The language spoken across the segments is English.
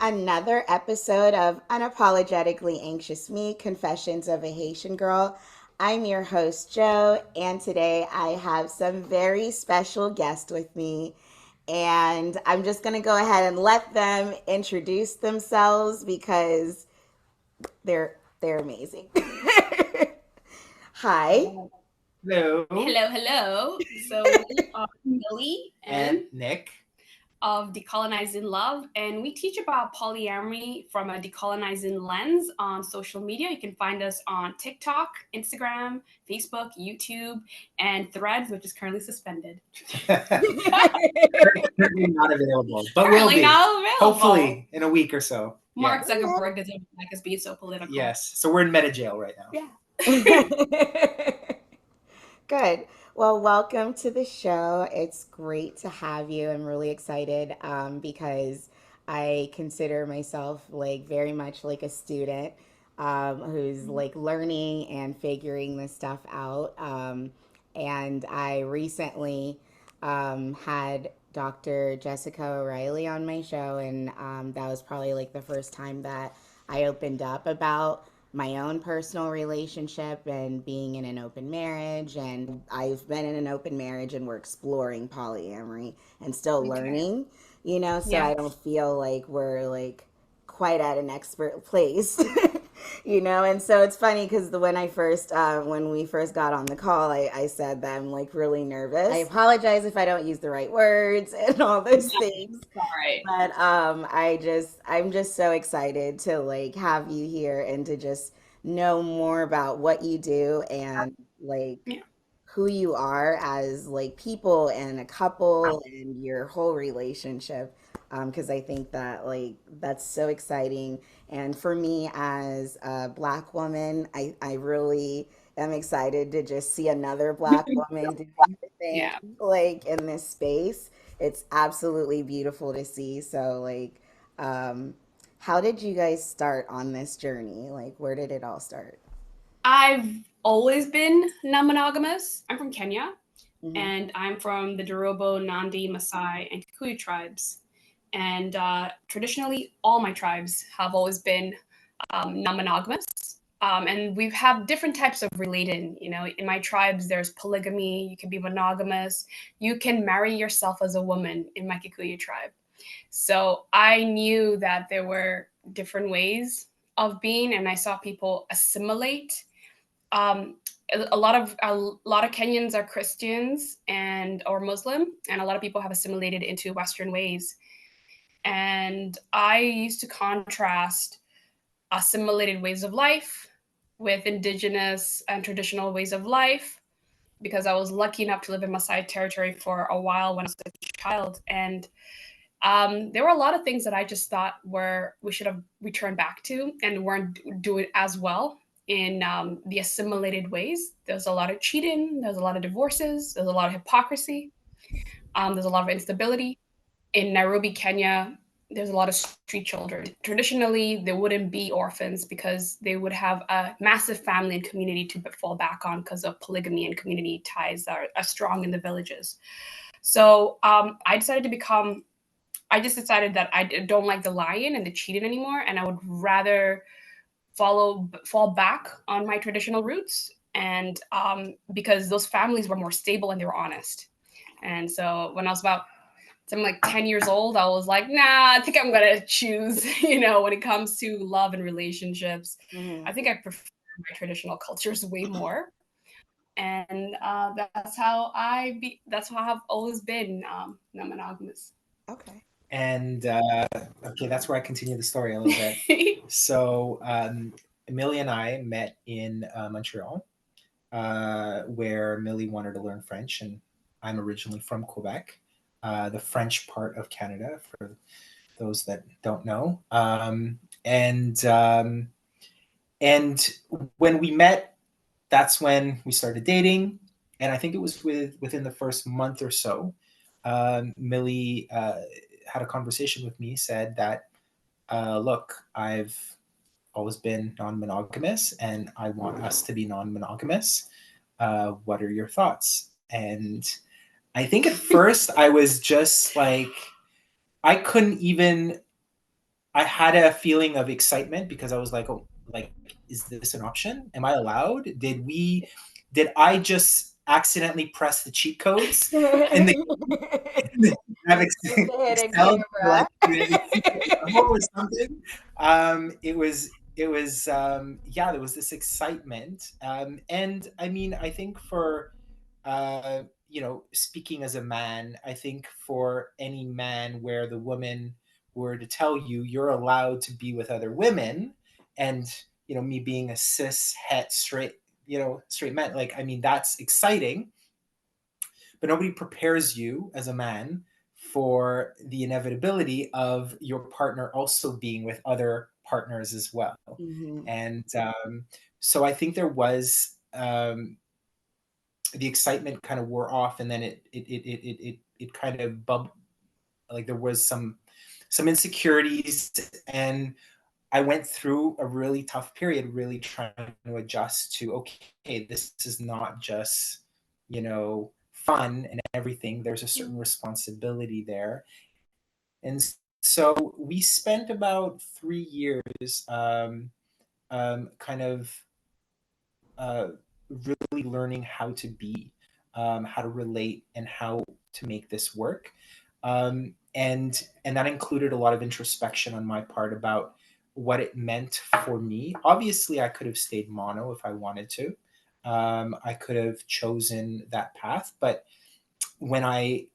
another episode of Unapologetically Anxious Me, Confessions of a Haitian Girl. I'm your host, Joe, and today I have some very special guests with me. And I'm just going to go ahead and let them introduce themselves because they're amazing. Hi. Hello. Hello, hello. So we are Millie And and Nick. of Decolonizing Love, and we teach about polyamory from a decolonizing lens on social media. You can find us on TikTok, Instagram, Facebook, YouTube, and Threads, which is currently suspended. Currently not available, but will Currently be. not available. Hopefully in a week or so. Mark Zuckerberg doesn't like us being so political. Yes. So we're in meta jail right now. Yeah. Good. Well, welcome to the show. It's great to have you. I'm really excited because I consider myself like very much like a student who's like learning and figuring this stuff out. And I recently had Dr. Jessica O'Reilly on my show, and that was probably like the first time that I opened up about my own personal relationship and being in an open marriage. And I've been in an open marriage and we're exploring polyamory and still learning, so Yeah. I don't feel like we're like quite at an expert place. And so it's funny because when we first got on the call, I said that I'm like really nervous. I apologize if I don't use the right words and all those things. All right. But I'm just so excited to like have you here and to just know more about what you do and like Yeah. who you are as like people and a couple and your whole relationship. Because I think that like that's so exciting. And for me as a black woman, I really am excited to just see another black woman doing the thing Yeah. like in this space. It's absolutely beautiful to see. So like how did you guys start on this journey? Like where did it all start? I've always been non-monogamous. I'm from Kenya, Hmm. and I'm from the Dorobo, Nandi, Maasai, and Kikuyu tribes. And traditionally, all my tribes have always been non-monogamous. And we have different types of relating. In my tribes, there's polygamy. You can be monogamous. You can marry yourself as a woman in my Kikuyu tribe. So I knew that there were different ways of being, and I saw people assimilate. um, a lot of Kenyans are Christians and or Muslim, and a lot of people have assimilated into Western ways. And I used to contrast assimilated ways of life with indigenous and traditional ways of life because I was lucky enough to live in Maasai territory for a while when I was a child. And there were a lot of things that I just thought were we should have returned back to and weren't doing as well in the assimilated ways. There's a lot of cheating. There's a lot of divorces. There's a lot of hypocrisy. There's a lot of instability. In Nairobi, Kenya, there's a lot of street children. Traditionally, they wouldn't be orphans because they would have a massive family and community to fall back on because of polygamy and community ties that are strong in the villages. So I just decided that I don't like the lying and the cheating anymore, and I would rather fall back on my traditional roots, and because those families were more stable and they were honest. And so when I was about I'm like 10 years old, I was like, nah, I think I'm gonna choose, when it comes to love and relationships. Hmm. I think I prefer my traditional cultures way more. And that's how I've always been non-monogamous. Okay. And okay, that's where I continue the story a little bit. So Millie and I met in Montreal, where Millie wanted to learn French, and I'm originally from Quebec, the French part of Canada, for those that don't know. And when we met, that's when we started dating, and I think it was within the first month or so, Millie had a conversation with me, said that, look, I've always been non-monogamous, and I want us to be non-monogamous. What are your thoughts? And I think at first I was just like, I couldn't even I had a feeling of excitement because I was like, oh, like, is this an option? Am I allowed? Did I just accidentally press the cheat codes and they have With the hidden Excel camera. or something? It was yeah, there was this excitement, and I mean, I think for speaking as a man, I think for any man where the woman were to tell you you're allowed to be with other women, and me being a cis het straight straight man, like, I mean, that's exciting, but nobody prepares you as a man for the inevitability of your partner also being with other partners as well. Mhm. And so I think there was the excitement kind of wore off, and then it kind of like there was some insecurities, and I went through a really tough period, really trying to adjust to, okay, this is not just, fun and everything. There's a certain responsibility there. And so we spent about 3 years kind of uh, really learning how to be, how to relate, and how to make this work. And that included a lot of introspection on my part about what it meant for me. Obviously, I could have stayed mono if I wanted to. I could have chosen that path, but when I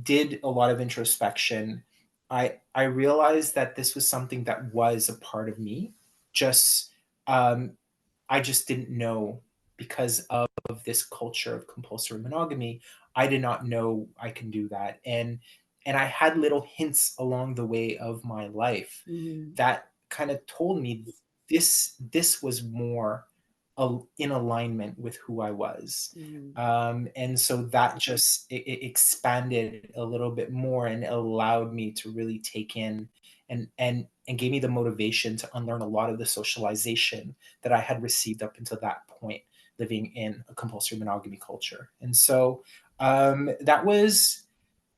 did a lot of introspection, I realized that this was something that was a part of me. Just um, I just didn't know, because of this culture of compulsory monogamy. I did not know I can do that, and I had little hints along the way of my life Mhm. that kind of told me this was more in alignment with who I was. Mhm. And so that just it expanded a little bit more and allowed me to really take in and gave me the motivation to unlearn a lot of the socialization that I had received up until that point, living in a compulsory monogamy culture. And so that was,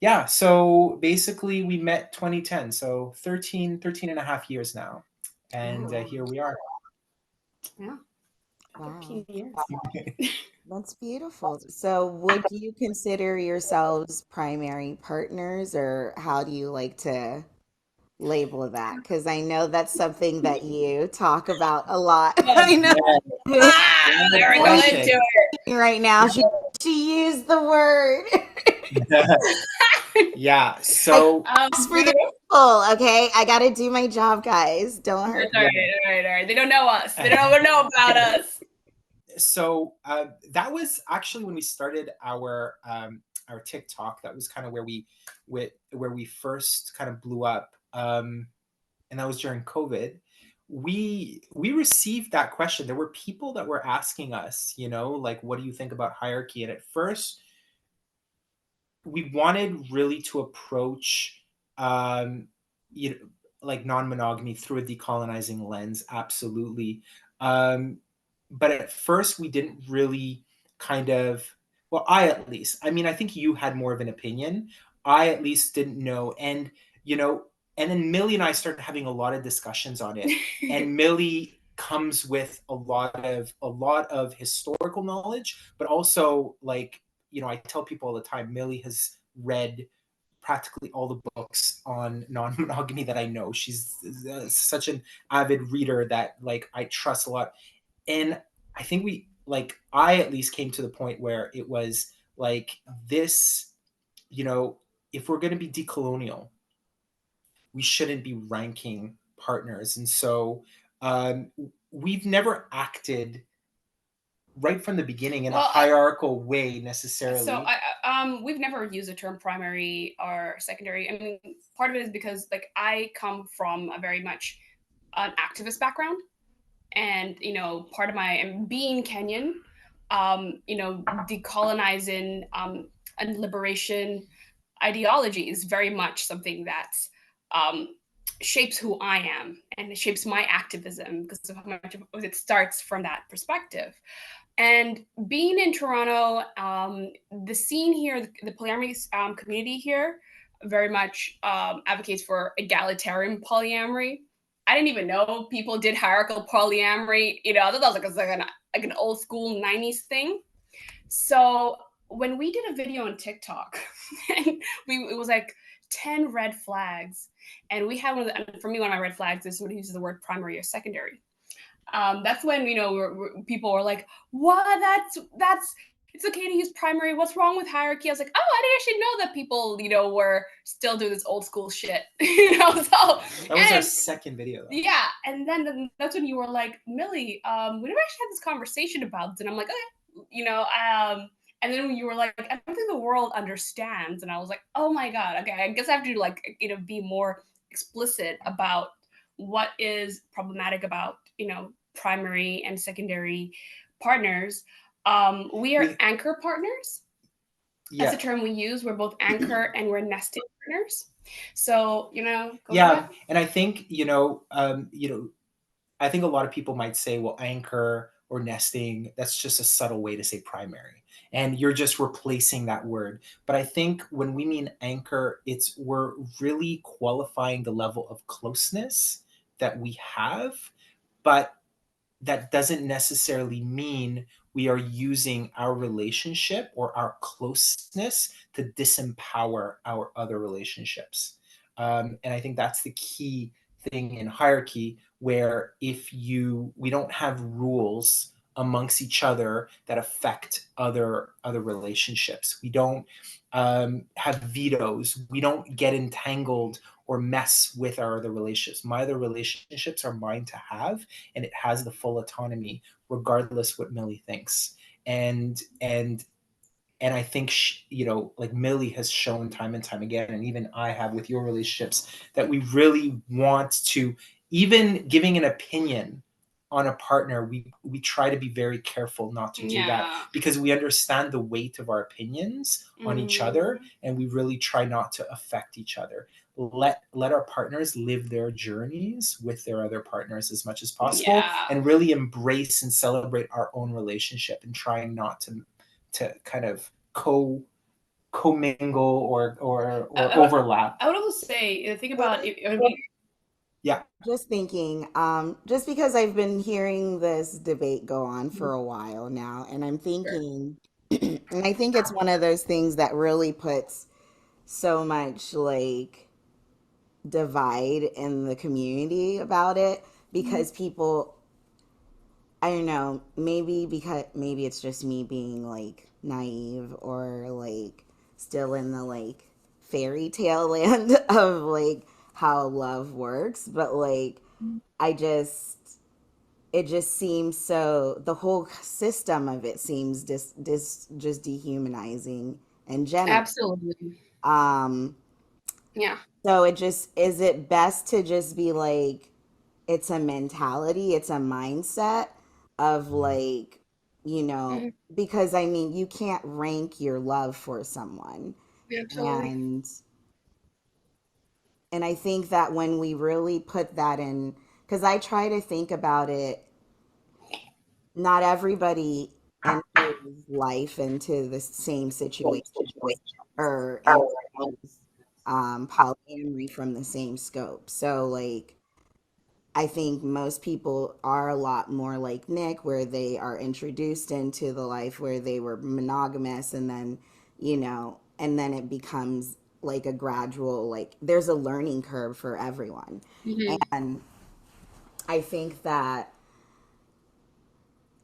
yeah. So basically we met 2010. So 13 and a half years now. And Oh, here we are. Yeah, wow. 13 years. That's beautiful. So, would you consider yourselves primary partners, or how do you like to label that? Because I know that's something that you talk about a lot. Oh, I know. there we go Pointing into right now, she used the word. Yeah. I So asked for the people. Okay, I got to do my job, guys. Don't hurt. All right, all right. They don't know us. They don't know about us. so that was actually when we started our TikTok. That was kind of where we first kind of blew up, and that was during COVID. We received that question. There were people that were asking us, like, what do you think about hierarchy? And at first, we wanted really to approach you know like non-monogamy through a decolonizing lens, absolutely. But at first we didn't really kind of, well, I at least, I mean, I think you had more of an opinion. I at least didn't know. And you know and then Millie and I started having a lot of discussions on it, and Millie comes with a lot of historical knowledge, but also, like, I tell people all the time, Millie has read practically all the books on non-monogamy that I know. She's such an avid reader that, like, I trust a lot. And I think I at least came to the point where it was like this, if we're going to be decolonial, we shouldn't be ranking partners. And so um, we've never acted right from the beginning in a hierarchical way necessarily. So we've never used the term primary or secondary. I mean, part of it is because, like, I come from a very much an activist background, and part of my, and being Kenyan, decolonizing and liberation ideology is very much something that um, shapes who I am, and it shapes my activism because of how much of it starts from that perspective. And being in Toronto, the scene here, the polyamory community here, very much advocates for egalitarian polyamory. I didn't even know people did hierarchical polyamory. I thought that was like an old school 90s thing. So when we did a video on TikTok, and it was like 10 red flags, and we had for me, one of my red flags is somebody who uses the word primary or secondary. That's when people were like, "What? That's it's okay to use primary. What's wrong with hierarchy?" I was like, "Oh, I didn't actually know that people were still doing this old school shit." So that was our second video, though. Yeah, and then that's when you were like, "Millie, we never actually had this conversation about this," and I'm like, "Okay, and then you were like, I don't think the world understands, and I was like, oh my god, okay, I guess I have to be more explicit about what is problematic about primary and secondary partners. We are anchor partners. Yeah. That's the term we use. We're both anchor and we're nested partners. So yeah, and I think I think a lot of people might say, well, anchor or nesting, that's just a subtle way to say primary. And you're just replacing that word. But I think when we mean anchor, we're really qualifying the level of closeness that we have, but that doesn't necessarily mean we are using our relationship or our closeness to disempower our other relationships. And I think that's the key thing in hierarchy, where we don't have rules amongst each other that affect other relationships. We don't have vetoes. We don't get entangled or mess with our other relationships. My other relationships are mine to have, and it has the full autonomy, regardless what Millie thinks. And I think like Millie has shown time and time again, and even I have with your relationships, that we really want to, even giving an opinion on a partner, we try to be very careful not to do that, because we understand the weight of our opinions on each other, and we really try not to affect each other. Let our partners live their journeys with their other partners as much as possible, and really embrace and celebrate our own relationship, and trying not to kind of commingle or overlap. I would also say, think about it. Yeah. Just thinking, just because I've been hearing this debate go on for a while now, and I'm thinking, and I think it's one of those things that really puts so much like divide in the community about it, because people, I don't know, maybe it's just me being like naive, or like still in the like fairy tale land of like how love works, but like it just seems so, the whole system of it seems just dehumanizing and general. Absolutely. Yeah. So is it best to just be like, it's a mentality, it's a mindset of like, because I mean, you can't rank your love for someone. Absolutely. And I think that when we really put that in, because I try to think about it, not everybody enters life into the same situation or enters polyamory from the same scope. So like, I think most people are a lot more like Nick, where they are introduced into the life where they were monogamous, and then, and then it becomes like a gradual, like there's a learning curve for everyone. And I think that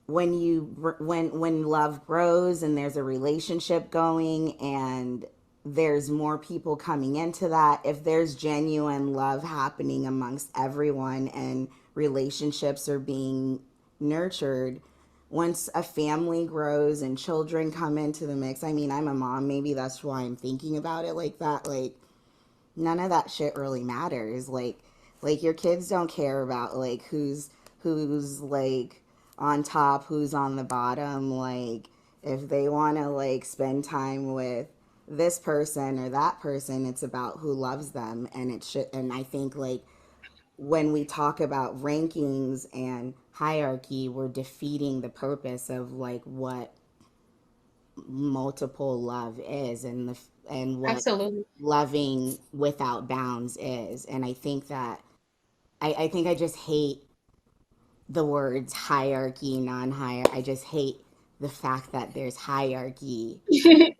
when love grows and there's a relationship going, and there's more people coming into that, if there's genuine love happening amongst everyone and relationships are being nurtured, once a family grows and children come into the mix, I mean, I'm a mom, maybe that's why I'm thinking about it like that. Like, none of that shit really matters. Like your kids don't care about like who's like on top, who's on the bottom. Like, if they want to like spend time with this person or that person, it's about who loves them. And it should, and I think like when we talk about rankings and hierarchy, we're defeating the purpose of like what multiple love is, and and what Absolutely. loving without bounds is. And I think that I think I just hate the words hierarchy, non-hierarchy. I just hate the fact that there's hierarchy Yeah.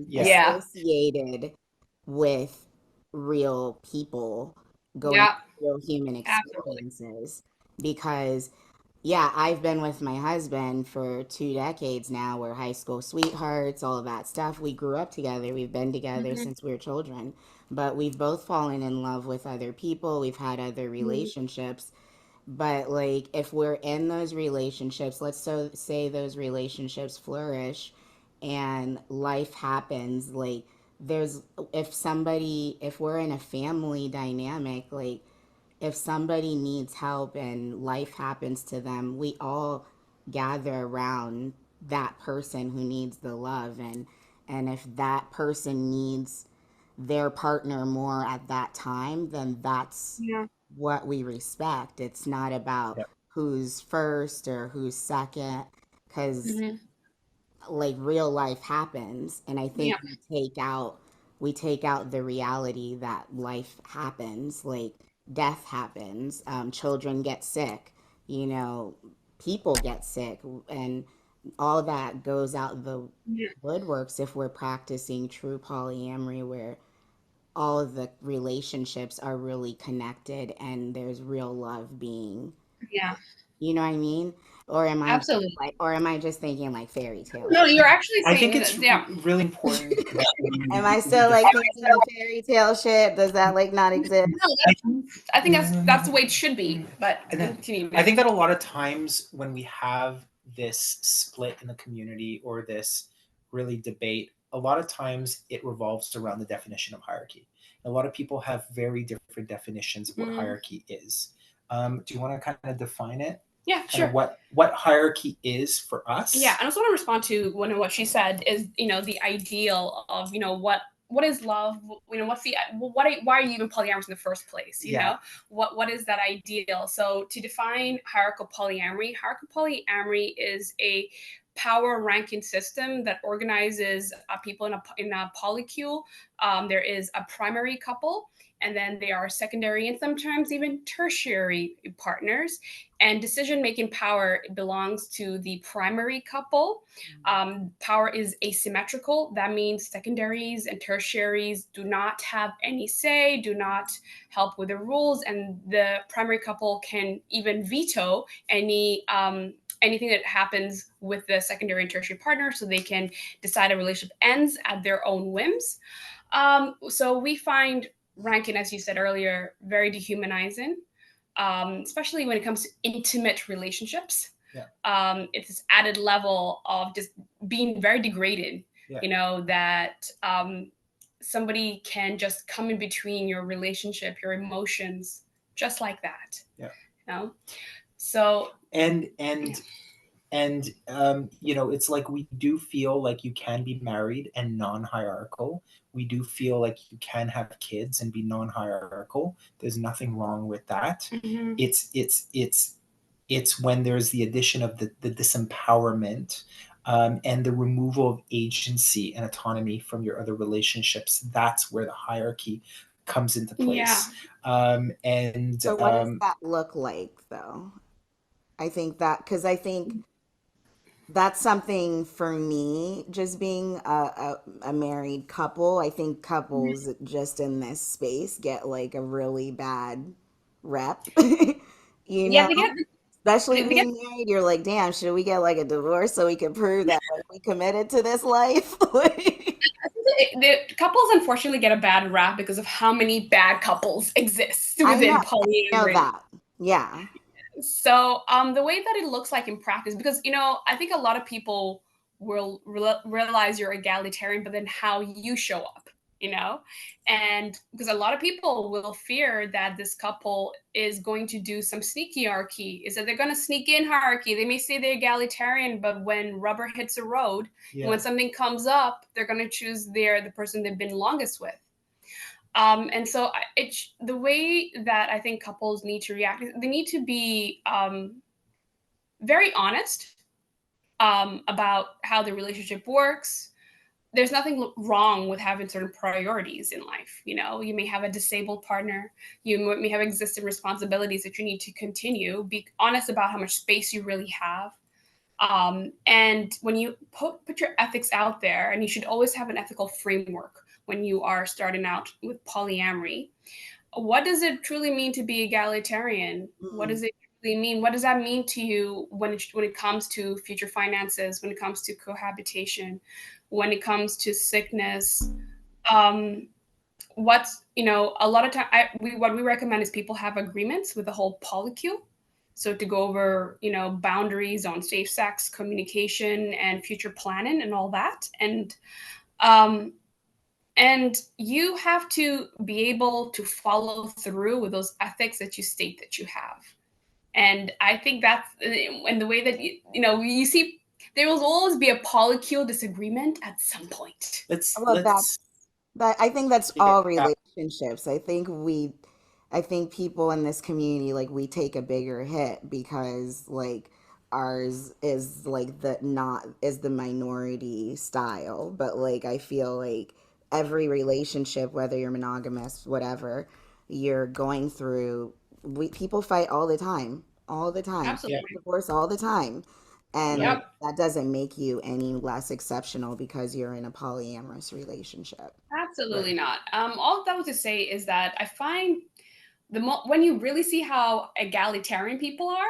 Yeah. associated with real people going Yeah. through real human Absolutely. experiences. Because, yeah, I've been with my husband for 2 decades now. We're high school sweethearts, all of that stuff. We grew up together. We've been together Hmm. since we were children. But we've both fallen in love with other people. We've had other Hmm. relationships. But like if we're in those relationships, let's say those relationships flourish and life happens, like there's if we're in a family dynamic, like if somebody needs help and life happens to them, we all gather around that person who needs the love, and if that person needs their partner more at that time, then that's Yeah. what we respect. It's not about Yeah. who's first or who's second, because Hmm. like real life happens, and I think Yeah. we take out the reality that life happens, like death happens, children get sick, you know, people get sick, and all that goes out the Yeah. woodworks if we're practicing true polyamory, where all of the relationships are really connected and there's real love being, Yeah. you know what I mean? Or am I Absolutely. just thinking like fairy tale No, shit? you're actually I think saying it's that. Yeah. really important that Am I we still like thinking fairy tale shit? Does that like not exist? No, I think, I think that's the way it should be. But continue. I think that a lot of times when we have this split in the community or this really debate, a lot of times it revolves around the definition of hierarchy. A lot of people have very different definitions of what Mm. hierarchy is. Do you want to kind of define it? Yeah, Kind sure. of what hierarchy is for us? Yeah, and I also want to respond to one of what she said is, the ideal of, what is love? What's the why are you even polyamorous in the first place? Yeah. What is that ideal? So to define hierarchical polyamory is a power ranking system that organizes people in a polycule. There is a primary couple, and then there are secondary and sometimes even tertiary partners, and decision making power belongs to the primary couple. Power is asymmetrical. That means secondaries and tertiaries do not have any say, do not help with the rules, and the primary couple can even veto anything that happens with the secondary and tertiary partner, so they can decide a relationship ends at their own whims. So we find ranking, as you said earlier, very dehumanizing, especially when it comes to intimate relationships. Yeah. It's this added level of just being very degraded. Yeah. That somebody can just come in between your relationship, your emotions, just like that. Yeah. So And it's like we do feel like you can be married and non-hierarchical. We do feel like you can have kids and be non-hierarchical. There's nothing wrong with that. Mhm. It's when there's the addition of the disempowerment, and the removal of agency and autonomy from your other relationships. That's where the hierarchy comes into place. And So what does that look like though? I think that because I think that's something for me, just being a married couple. I think couples just in this space get like a really bad rep. you yeah, know, they get Especially they get being married, you're like, damn, should we get like a divorce so we can prove that like, we committed to this life? the couples unfortunately get a bad rap because of how many bad couples exist I within know polyamory. that. Yeah. So the way that it looks like in practice, because I think a lot of people will realize you're egalitarian, but then how you show up, and because a lot of people will fear that this couple is going to do some sneaky hierarchy, is that they're going to sneak in hierarchy. They may say they're egalitarian, but when rubber hits the road, yeah. when something comes up, they're going to choose the person they've been longest with. And so it's the way that I think couples need to react. They need to be very honest about how the relationship works, there's nothing wrong with having certain priorities in life. You know, you may have a disabled partner, you may have existing responsibilities that you need to continue. Be honest about how much space you really have. And when you put your ethics out there, and you should always have an ethical framework when you are starting out with polyamory. What does it truly mean to be egalitarian? What does it really mean? What does that mean to you when it comes to future finances, when it comes to cohabitation, when it comes to sickness? Um, what's, you know, a lot of time what we recommend is people have agreements with the whole polycule, so to go over, you know, boundaries on safe sex communication and future planning and all that. Um and you have to be able to follow through with those ethics that you state that you have. And I think that's and the way that you know, you see, there will always be a polycule disagreement at some point. Well, Let's that I think that's yeah, all relationships. I think people in this community, like, we take a bigger hit because, like, ours is like the not is the minority style, but like I feel like every relationship, whether you're monogamous, whatever, you're going through, people fight all the time, yeah, Absolutely. divorce all the time. And right. Yep. that doesn't make you any less exceptional because you're in a polyamorous relationship. Absolutely Right. not. All that was to say is that I find when you really see how egalitarian people are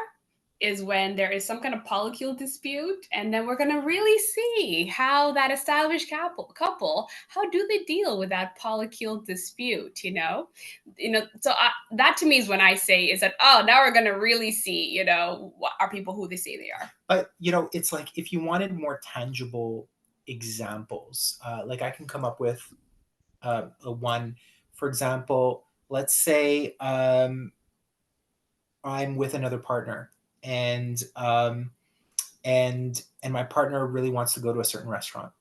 is when there is some kind of polycule dispute, and then we're going to really see how that established couple, how do they deal with that polycule dispute, you know. So that to me is when I say is that, oh, now we're going to really see, you know, what are people who they say they are. But you know, it's like if you wanted more tangible examples, like I can come up with a one. For example, let's say I'm with another partner, and and my partner really wants to go to a certain restaurant,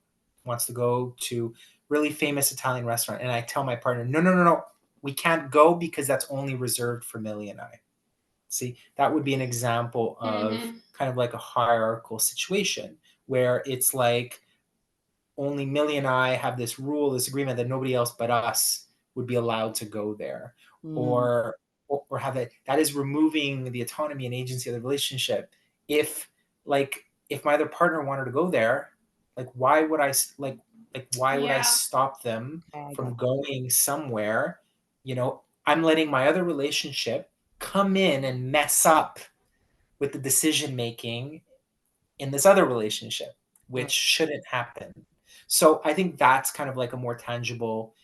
wants to go to really famous Italian restaurant, and I tell my partner, no, no, no, no, we can't go because that's only reserved for Millie and I. See, that would be an example of Mm-hmm. kind of like a hierarchical situation where it's like only Millie and I have this rule, this agreement that nobody else but us would be allowed to go there, Mm, or or have it that is removing the autonomy and agency of the relationship. If like if my other partner wanted to go there, like why would I like why would I Yeah. stop them okay, I from get going somewhere? You know, I'm letting my other relationship come in and mess up with the decision making in this other relationship, which that. shouldn't happen. So I think that's kind of like a more tangible,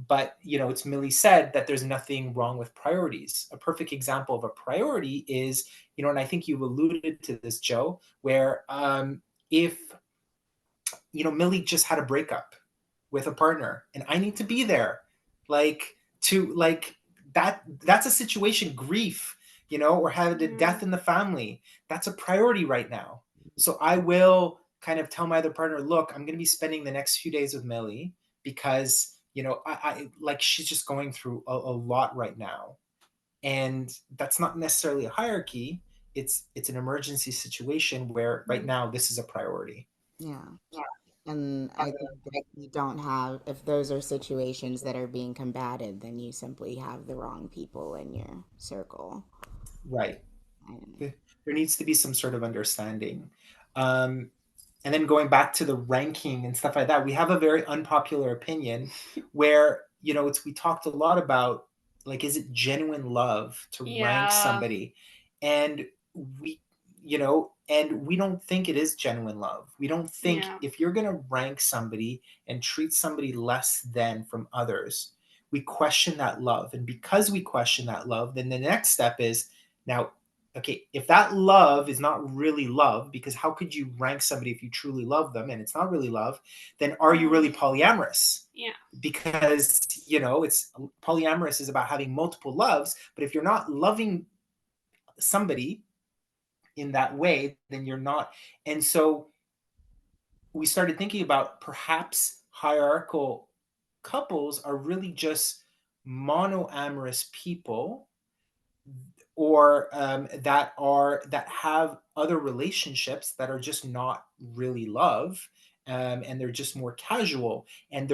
but you know, it's Millie said that there's nothing wrong with priorities. A perfect example of a priority is, you know, and I think you've alluded to this, Joe, where if you know Millie just had a breakup with a partner and I need to be there, like to like that's a situation, grief, you know, or had a Mm, death in the family. That's a priority right now. So I will kind of tell my other partner, look, I'm going to be spending the next few days with Millie because, you know, I like she's just going through a lot right now. And that's not necessarily a hierarchy. It's an emergency situation where right mm, now this is a priority. Yeah. And I think if you don't have, if those are situations that are being combated, then you simply have the wrong people in your circle. Right. I don't know. There needs to be some sort of understanding. Um, and then going back to the ranking and stuff like that, we have a very unpopular opinion where, you know, we talked a lot about like, is it genuine love to rank yeah. somebody? And we, you know, and we don't think it is genuine love. We don't think Yeah. if you're going to rank somebody and treat somebody less than from others, we question that love. And because we question that love, then the next step is now, okay, if that love is not really love, because how could you rank somebody if you truly love them and it's not really love, then are you really Mm, polyamorous? yeah. Because, you know, it's polyamorous is about having multiple loves, but if you're not loving somebody in that way, then you're not. And so we started thinking about perhaps hierarchical couples are really just monoamorous people or that have other relationships that are just not really love, and they're just more casual, and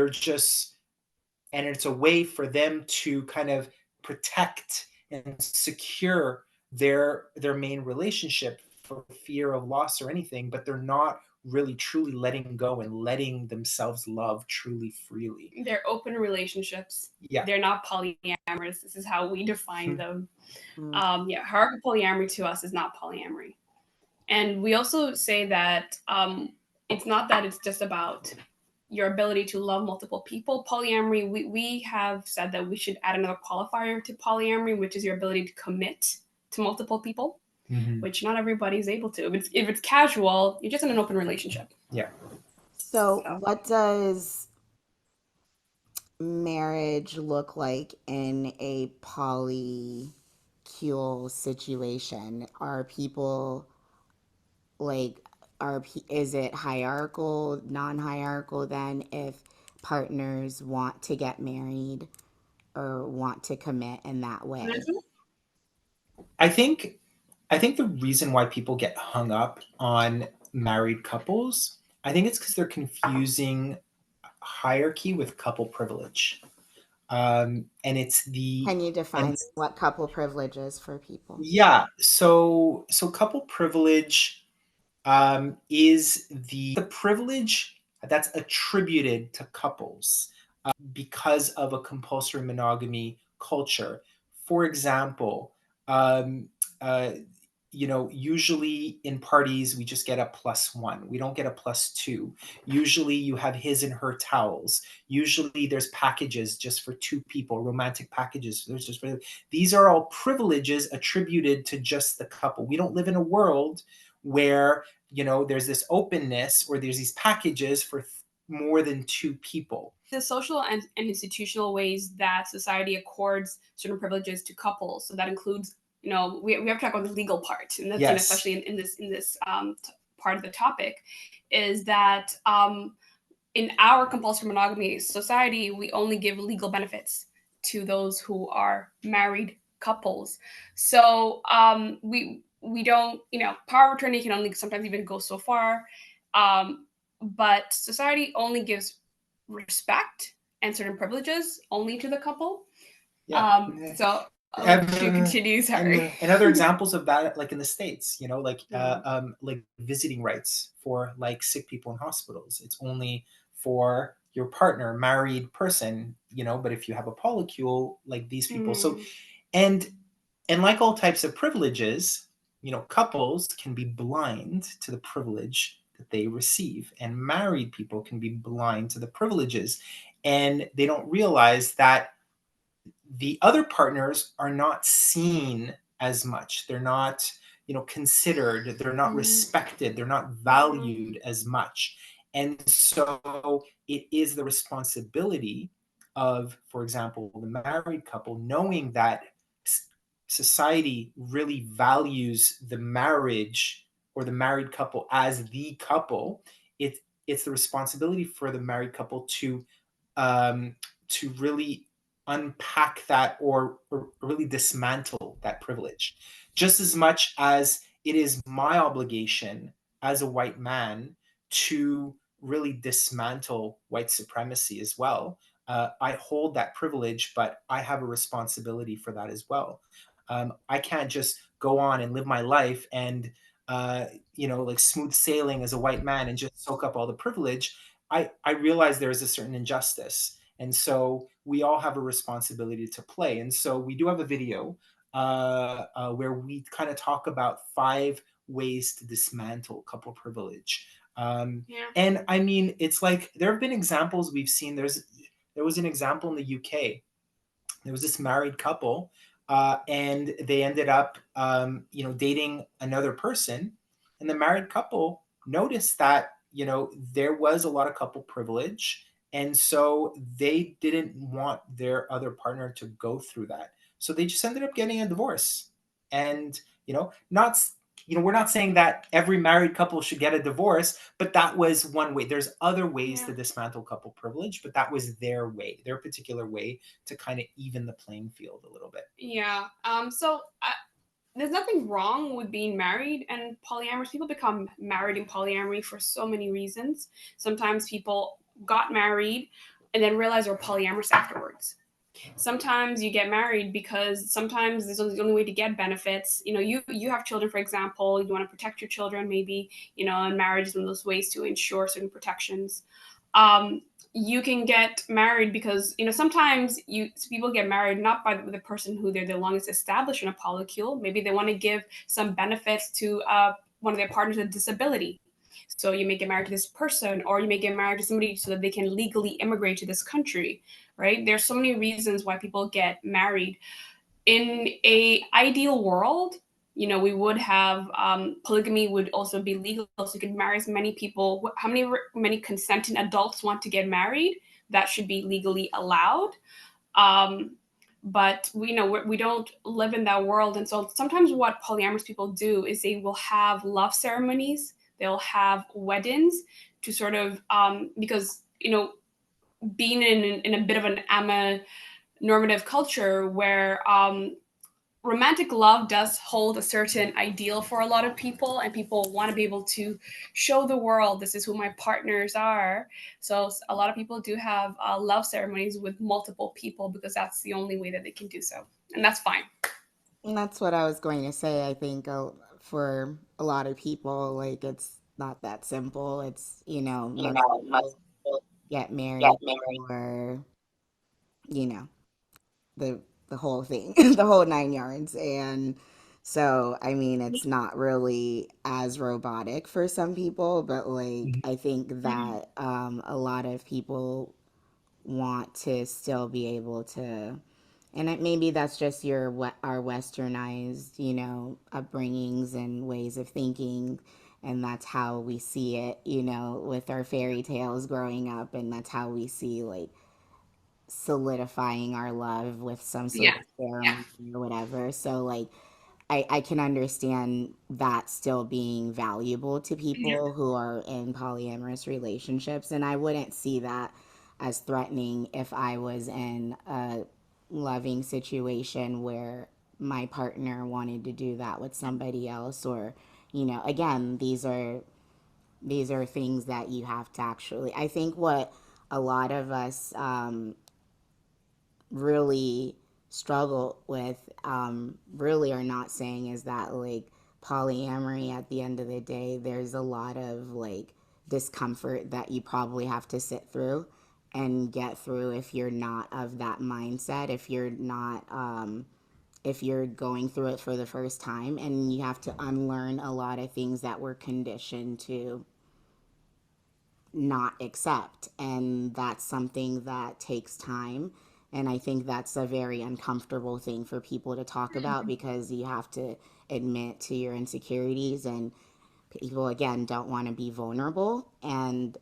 it's a way for them to kind of protect and secure their main relationship for fear of loss or anything, but they're not really truly letting go and letting themselves love truly freely. They're open relationships. Yeah. They're not polyamorous. This is how we define them. Mm. Hierarchical polyamory to us is not polyamory. And we also say that it's not that it's just about your ability to love multiple people. Polyamory, we have said that we should add another qualifier to polyamory, which is your ability to commit to multiple people, which not everybody is able to. If it's casual, you're just in an open relationship. Yeah. So, what does marriage look like in a polycule situation? Are people like is it hierarchical, non-hierarchical then if partners want to get married or want to commit in that way? I think the reason why people get hung up on married couples, I think it's because they're confusing hierarchy with couple privilege. And it's the Can you and define it's, what couple privilege is for people? yeah. So couple privilege is the privilege that's attributed to couples because of a compulsory monogamy culture. For example, um, uh, usually in parties, we just get a +1. We don't get a +2. Usually you have his and her towels. Usually there's packages just for two people, romantic packages. These are all privileges attributed to just the couple. We don't live in a world where, there's this openness or there's these packages for more than two people. The social and institutional ways that society accords certain privileges to couples. So that includes, we have to talk about the legal part, and that's Yes. especially in this part of the topic, is that in our compulsory monogamy society, we only give legal benefits to those who are married couples. So we don't, power of attorney can only sometimes even go so far, but society only gives respect and certain privileges only to the couple. Yeah. So to continue, sorry. And other examples of that, like in the States, like Mhm. visiting rights for like sick people in hospitals. It's only for your partner, married person, but if you have a polycule, like these people. So and like all types of privileges, couples can be blind to the privilege that they receive, and married people can be blind to the privileges, and they don't realize that the other partners are not seen as much. They're not, considered, they're not respected, they're not valued as much. And so it is the responsibility of, for example, the married couple, knowing that society really values the marriage or the married couple as the couple. It's the responsibility for the married couple to really unpack that, or really dismantle that privilege, just as much as it is my obligation as a white man to really dismantle white supremacy as well. I hold that privilege, but I have a responsibility for that as well. I can't just go on and live my life and like smooth sailing as a white man and just soak up all the privilege. I realize there is a certain injustice, and so we all have a responsibility to play. And so we do have a video where we kind of talk about 5 ways to dismantle couple privilege. And I mean, it's like there have been examples we've seen. There was an example in the UK. There was this married couple, and they ended up, dating another person, and the married couple noticed that there was a lot of couple privilege, and so they didn't want their other partner to go through that, so they just ended up getting a divorce. And not we're not saying that every married couple should get a divorce, but that was one way. There's other ways to dismantle couple privilege, but that was their way, their particular way, to kind of even the playing field a little bit. Yeah. there's nothing wrong with being married and polyamorous. People become married in polyamory for so many reasons. Sometimes people got married and then realized they're polyamorous afterwards. Sometimes you get married because sometimes this is the only way to get benefits. You have children, for example. You want to protect your children, maybe. And marriage is one of those ways to ensure certain protections. um, you can get married because sometimes people get married not by the person who they're the longest established in a polycule. Maybe they want to give some benefits to one of their partners with disability. So you may get married to this person, or you may get married to somebody so that they can legally immigrate to this country, right? There's so many reasons why people get married. In a ideal world, we would have polygamy would also be legal, so you could marry as many people. How many consenting adults want to get married? That should be legally allowed. Um, but we don't live in that world, and so sometimes what polyamorous people do is they will have love ceremonies. They'll have weddings to sort of because being in a bit of an normative culture where romantic love does hold a certain ideal for a lot of people, and people want to be able to show the world this is who my partners are. So a lot of people do have love ceremonies with multiple people because that's the only way that they can do so, and that's fine. And that's what I was going to say. I think for a lot of people, like it's not that simple. It's, most people get married for, you know, the the whole thing, the whole nine yards. And so, I mean, it's not really as robotic for some people, but like Mhm. I think that a lot of people want to still be able to, and maybe that's just our westernized, upbringings and ways of thinking, and that's how we see it, with our fairy tales growing up, and that's how we see like solidifying our love with some sort Yeah. of ceremony or whatever. So like I can understand that still being valuable to people who are in polyamorous relationships. And I wouldn't see that as threatening if I was in a loving situation where my partner wanted to do that with somebody else. Or, again, these are things that you have to actually, I think what a lot of us really struggle with, really are not saying is that like polyamory at the end of the day, there's a lot of like discomfort that you probably have to sit through and get through if you're not of that mindset, if you're not, if you're going through it for the first time, and you have to unlearn a lot of things that we're conditioned to not accept. And that's something that takes time. And I think that's a very uncomfortable thing for people to talk about because you have to admit to your insecurities, and people, again, don't want to be vulnerable. And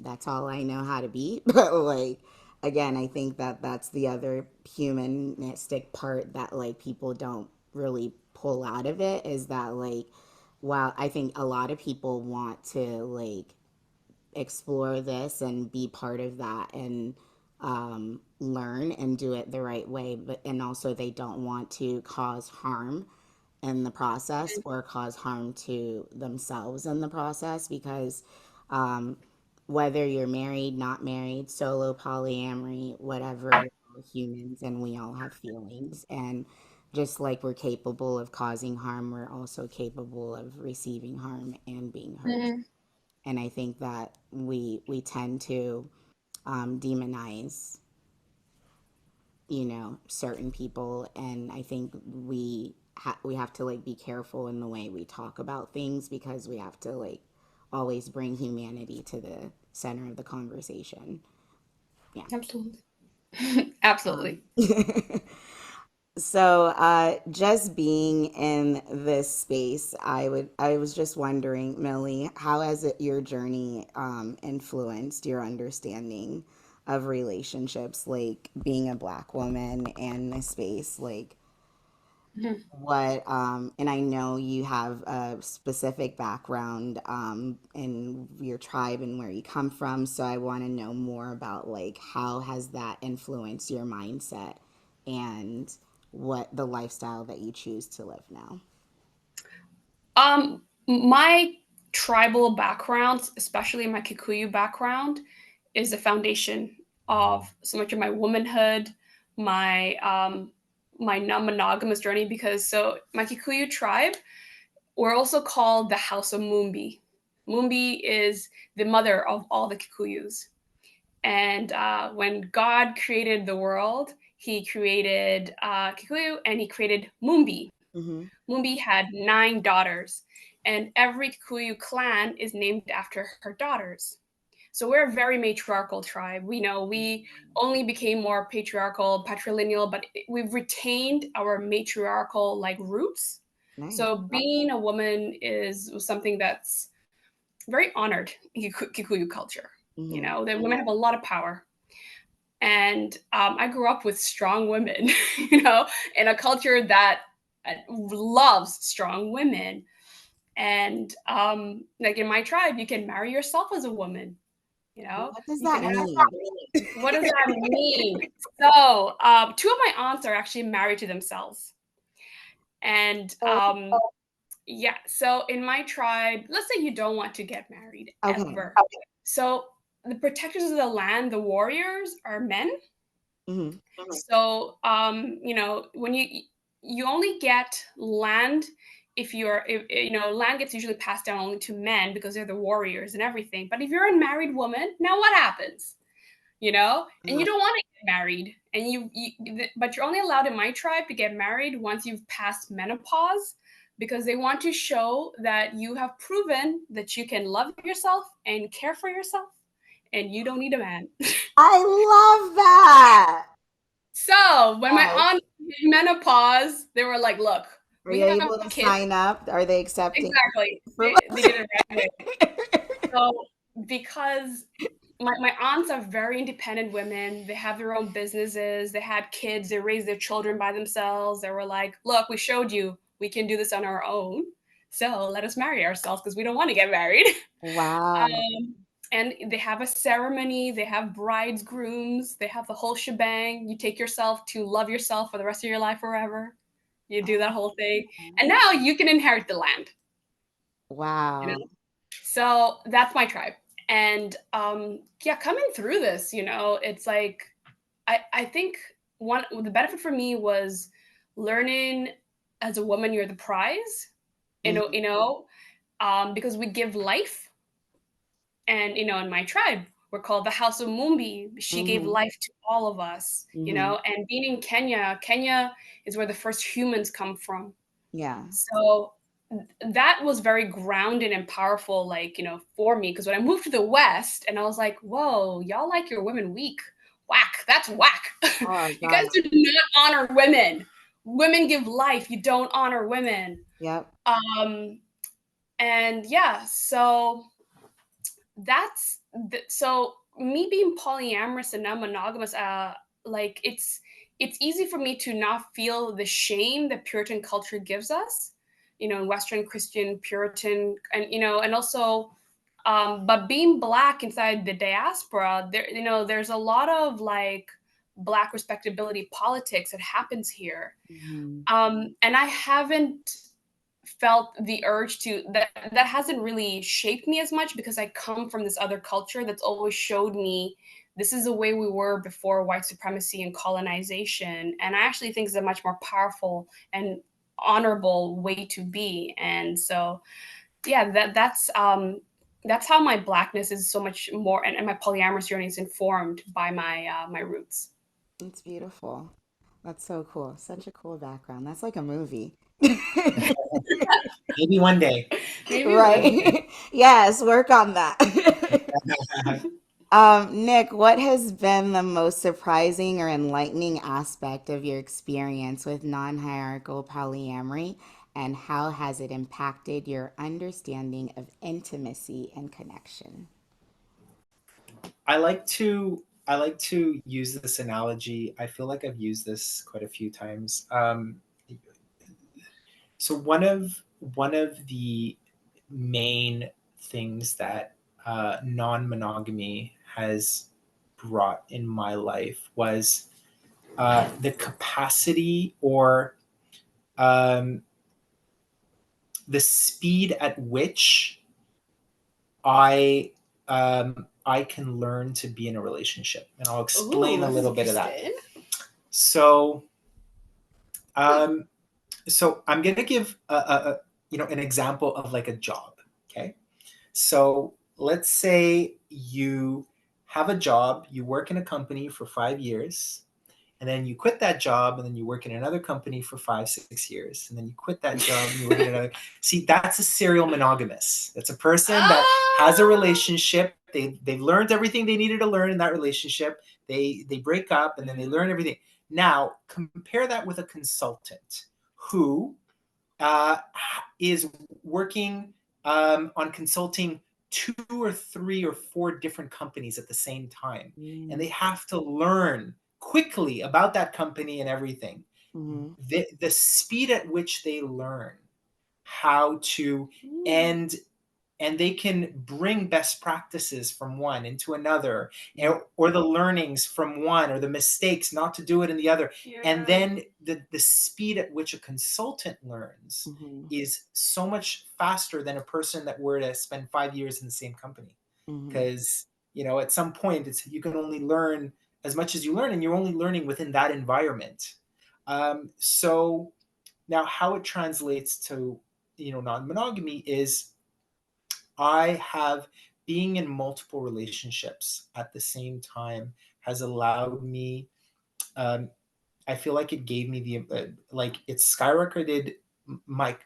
that's all I know how to be. But, like, again, I think that that's the other humanistic part that, like, people don't really pull out of it is that, like, while I think a lot of people want to, like, explore this and be part of that and learn and do it the right way, but and also they don't want to cause harm in the process or cause harm to themselves in the process because um, whether you're married, not married, solo, polyamory, whatever, we're humans and we all have feelings. And just like we're capable of causing harm, we're also capable of receiving harm and being hurt. Mhm. And I think that we tend to demonize, certain people, and I think we have to like be careful in the way we talk about things because we have to like always bring humanity to the center of the conversation. Yeah. Absolutely. Um, Absolutely. so just being in this space, I was just wondering, Millie, how has your journey influenced your understanding of relationships, like being a Black woman in this space, like Mhm. what and I know you have a specific background in your tribe and where you come from, so I want to know more about like how has that influenced your mindset and what the lifestyle that you choose to live now? My tribal background, especially my Kikuyu background, is the foundation of so much of my womanhood, my my non-monogamous journey. Because so my Kikuyu tribe, we're also called the House of Mumbi. Mumbi is the mother of all the Kikuyus. And when God created the world, he created Kikuyu and he created Mumbi. Mm-hmm. Mumbi had 9 daughters, and every Kikuyu clan is named after her daughters. So we're a very matriarchal tribe. We know we only became more patriarchal, patrilineal, but we've retained our matriarchal like roots. Nice. So being a woman is something that's very honored in Kikuyu culture. Mm-hmm. You know, that women have a lot of power. And I grew up with strong women, you know, in a culture that loves strong women. And like in my tribe, you can marry yourself as a woman. You know, What does you can that have. mean? What does that mean? So, 2 of my aunts are actually married to themselves, and yeah. So in my tribe, let's say you don't want to get married Okay. ever. So the protectors of the land, the warriors, are men. Mm-hmm. So, you know, when you only get land if you know, land gets usually passed down only to men because they're the warriors and everything. But if you're a married woman, now what happens? You know, and you don't want to get married, and but you're only allowed in my tribe to get married once you've passed menopause, because they want to show that you have proven that you can love yourself and care for yourself, and you don't need a man. I love that. So when my Yes. aunt hit menopause, they were like, "Look, Are we you have able to kids." sign up? Are they accepting? Exactly. For- They did it right away. So because my aunts are very independent women, they have their own businesses, they had kids, they raised their children by themselves. They were like, "Look, we showed you we can do this on our own. So let us marry ourselves because we don't want to get married." Wow. And they have a ceremony, they have brides, grooms, they have the whole shebang. You take yourself to love yourself for the rest of your life forever. You do that whole thing. And now you can inherit the land. You Wow. know? So that's my tribe. And yeah, coming through this, you know, it's like I think one the benefit for me was learning as a woman you're the prize. Mm-hmm. Because we give life. And, you know, in my tribe, we're called the House of Mumbi. She gave Mm-hmm. life to all of us, you Mm-hmm. know, and being in Kenya, Kenya is where the first humans come from. Yeah. So that was very grounded and powerful, like, you know, for me. Because when I moved to the West and I was like, whoa, y'all like your women weak. Whack. That's whack. Oh You guys God. do not honor women. Women give life. You don't honor women. Yep. And yeah, so so me being polyamorous and non-monogamous, like it's easy for me to not feel the shame that Puritan culture gives us, you know, in Western Christian Puritan, and you know, and also but being Black inside the diaspora, there, you know, there's a lot of like Black respectability politics that happens here. Mm-hmm. And I haven't felt the urge to that hasn't really shaped me as much because I come from this other culture that's always showed me this is the way we were before white supremacy and colonization. And I actually think it's a much more powerful and honorable way to be. And so yeah, that's how my Blackness is so much more, and my polyamorous journey is informed by my roots. It's beautiful. That's so cool. Such a cool background. That's like a movie. Maybe one day. Maybe one. Right. Yes, work on that. Nick, what has been the most surprising or enlightening aspect of your experience with non-hierarchical polyamory, and how has it impacted your understanding of intimacy and connection? I like to use this analogy. I feel like I've used this quite a few times. So one of the main things that non-monogamy has brought in my life was the capacity or um, the speed at which I can learn to be in a relationship, and I'll explain Ooh, a this is little bit of that. interesting. So, so I'm gonna give an example of like a job. Okay, so let's say you have a job, you work in a company for 5 years, and then you quit that job, and then you work in another company for 5, 6 years, and then you quit that job and you work in another. See, that's a serial monogamous. That's a person that has a relationship. They've learned everything they needed to learn in that relationship. They break up and then they learn everything. Now compare that with a consultant who uh, is working on consulting 2 or 3 or 4 different companies at the same time, and they have to learn quickly about that company and everything. Mm-hmm. The speed at which they learn how to end, and they can bring best practices from one into another, or the learnings from one, or the mistakes not to do it in the other. And then the speed at which a consultant learns Mm-hmm. is so much faster than a person that were to spend 5 years in the same company, Mm-hmm. because at some point you can only learn as much as you learn, and you're only learning within that environment. So now how it translates to non-monogamy is, I have being in multiple relationships at the same time has allowed me. Um, I feel like it gave me like it skyrocketed my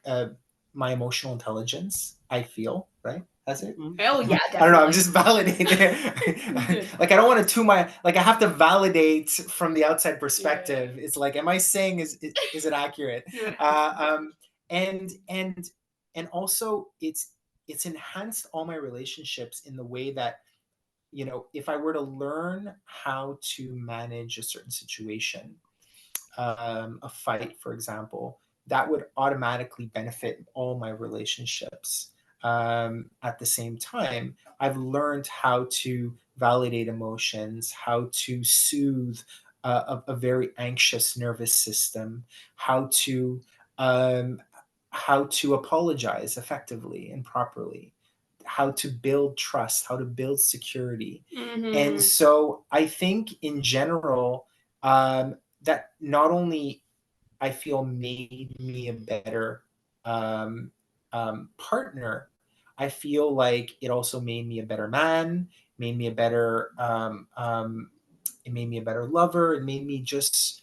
emotional intelligence. I feel right. Has it? Mm-hmm. Oh yeah, I don't know. I'm definitely. just validating. Like I don't want to like I have to validate from the outside perspective. It's like, am I saying is it accurate? Um, and and and also it's enhanced all my relationships in the way that, if I were to learn how to manage a certain situation, a fight, for example, that would automatically benefit all my relationships. At the same time, I've learned how to validate emotions, how to soothe a very anxious nervous system, how to um, apologize effectively and properly, how to build trust, how to build security. And Mm-hmm. so I think in general, that not only I feel made me a better um, partner, I feel like it also made me a better man, made me a better, it made me a better lover, it made me just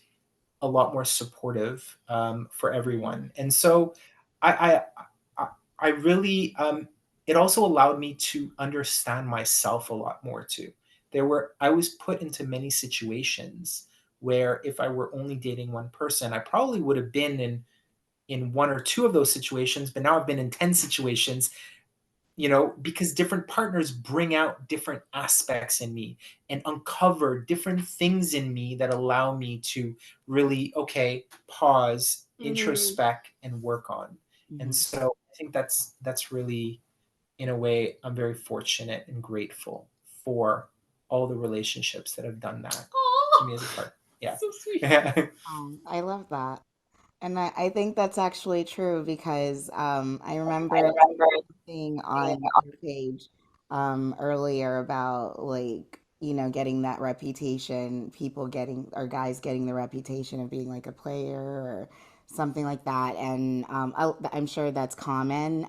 a lot more supportive for everyone. And so I I, I really it also allowed me to understand myself a lot more too. I was put into many situations where if I were only dating one person, I probably would have been in 1 or 2 of those situations, but now I've been in 10 situations, because different partners bring out different aspects in me and uncover different things in me that allow me to really, okay, pause, Mm-hmm. introspect, and work on. And Mm-hmm. so I think that's really, in a way, I'm very fortunate and grateful for all the relationships that have done that to me as a Oh, partner. Yeah. so sweet. I love that. And I think that's actually true because I I remember remember thing being on your page earlier about like getting that reputation, people getting or guys getting the reputation of being like a player or something like that, and I'm sure that's common,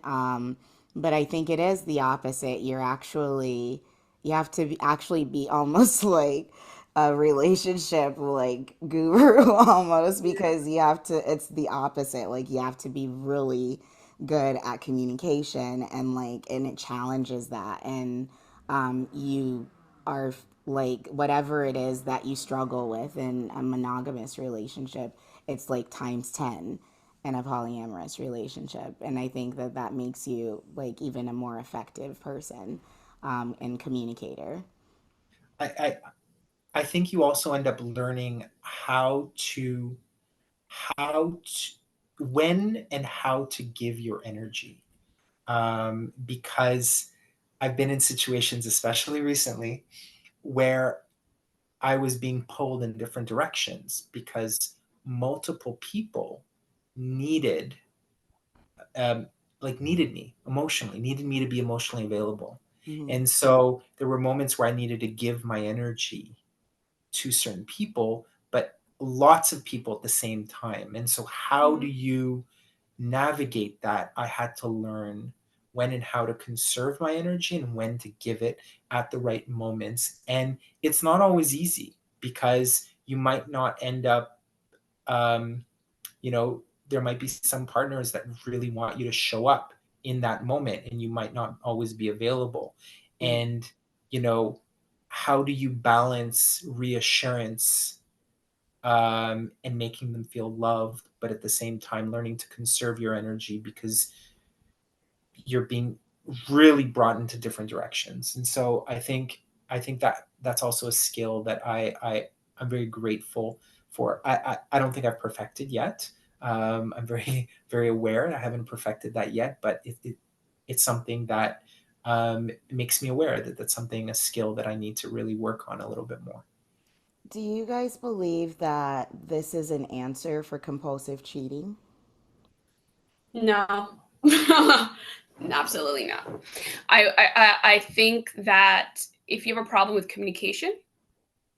but I think it is the opposite. You have to actually be almost like a relationship like guru almost, because you have to, it's the opposite, like you have to be really good at communication, and it challenges that, and you are like whatever it is that you struggle with in a monogamous relationship, it's like times 10 in a polyamorous relationship, and I think that that makes you like even a more effective person and communicator. I, I I think you also end up learning how to when and how to give your energy, because I've been in situations, especially recently, where I was being pulled in different directions because multiple people needed um, needed me emotionally, needed me to be emotionally available. Mm-hmm. And so there were moments where I needed to give my energy to certain people, but lots of people at the same time. And so how do Mhm. you navigate that? I had to learn when and how to conserve my energy and when to give it at the right moments. And it's not always easy because you might not end up um, you know, there might be some partners that really want you to show up in that moment and you might not always be available. Mm-hmm. And, you know, how do you balance reassurance and making them feel loved, but at the same time learning to conserve your energy because you're being really brought into different directions. And so I think that that's also a skill that I'm very grateful for. I don't think I've perfected yet. I'm very very aware I haven't perfected that yet, but it's something that makes me aware that that's something, a skill that I need to really work on a little bit more. Do you guys believe that this is an answer for compulsive cheating? No. Absolutely not. I think that if you have a problem with communication,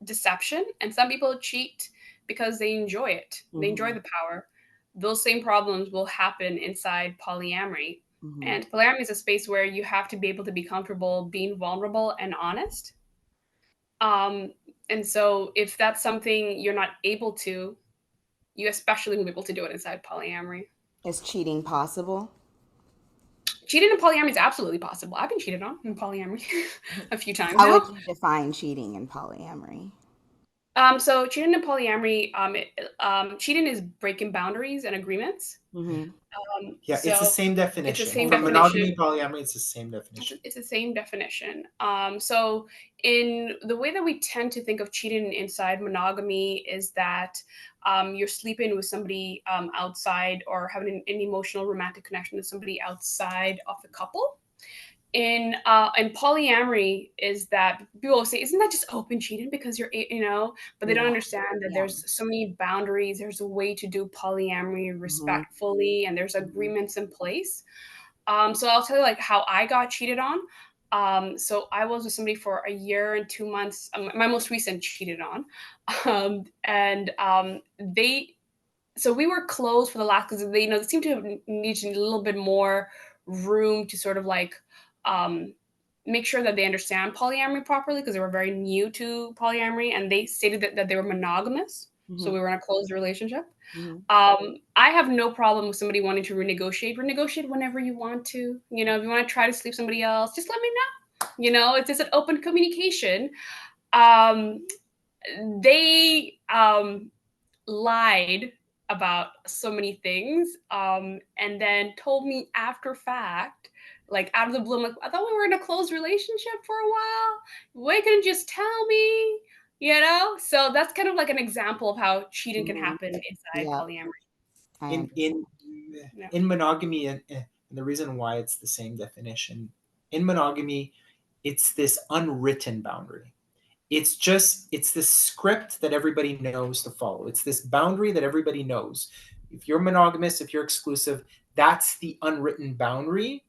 deception, and some people cheat because they enjoy it. They enjoy Mm-hmm. the power. Those same problems will happen inside polyamory. Mm-hmm. And polyamory is a space where you have to be able to be comfortable being vulnerable and honest. Um, and so if that's something you're not able to, you especially will be able to do it inside polyamory. Is cheating possible? Cheating in polyamory is absolutely possible. I've been cheated on in polyamory a few times How now. would you define cheating in polyamory? So cheating in polyamory, cheating is breaking boundaries and agreements. Mm-hmm. Yeah, it's the So same it's the definition. same From And definition. monogamy, polyamory, it's the same definition. It's the same definition. So in the way that we tend to think of cheating inside monogamy is that you're sleeping with somebody outside or having an emotional romantic connection with somebody outside of the couple. In polyamory is that people will say, isn't that just open cheating because but they don't no, understand that yeah. there's so many boundaries. There's a way to do polyamory Mm-hmm. respectfully, and there's Mm-hmm. agreements in place. So I'll tell you like how I got cheated on. So I was with somebody for a year and 2 months. My most recent cheated on, and they. So we were closed for the last because they seem to have needed a little bit more room to sort of like um, make sure that they understand polyamory properly because they were very new to polyamory and they stated that they were monogamous. So Mm-hmm. we were in a closed relationship. Mm-hmm. I have no problem with somebody wanting to renegotiate. Renegotiate whenever you want to. If you want to try to sleep somebody else, just let me know. It's just an open communication. Um, they lied about so many things, and then told me after fact, like out of the blue, I'm like, I thought we were in a closed relationship for a while. Why couldn't you just tell me? So that's kind of like an example of how cheating can Mm-hmm. happen inside Yep, polyamory. I in understand. in Yeah. in monogamy, and the reason why it's the same definition in monogamy, it's this unwritten boundary. It's this script that everybody knows to follow. It's this boundary that everybody knows. If you're monogamous, if you're exclusive, that's the unwritten boundary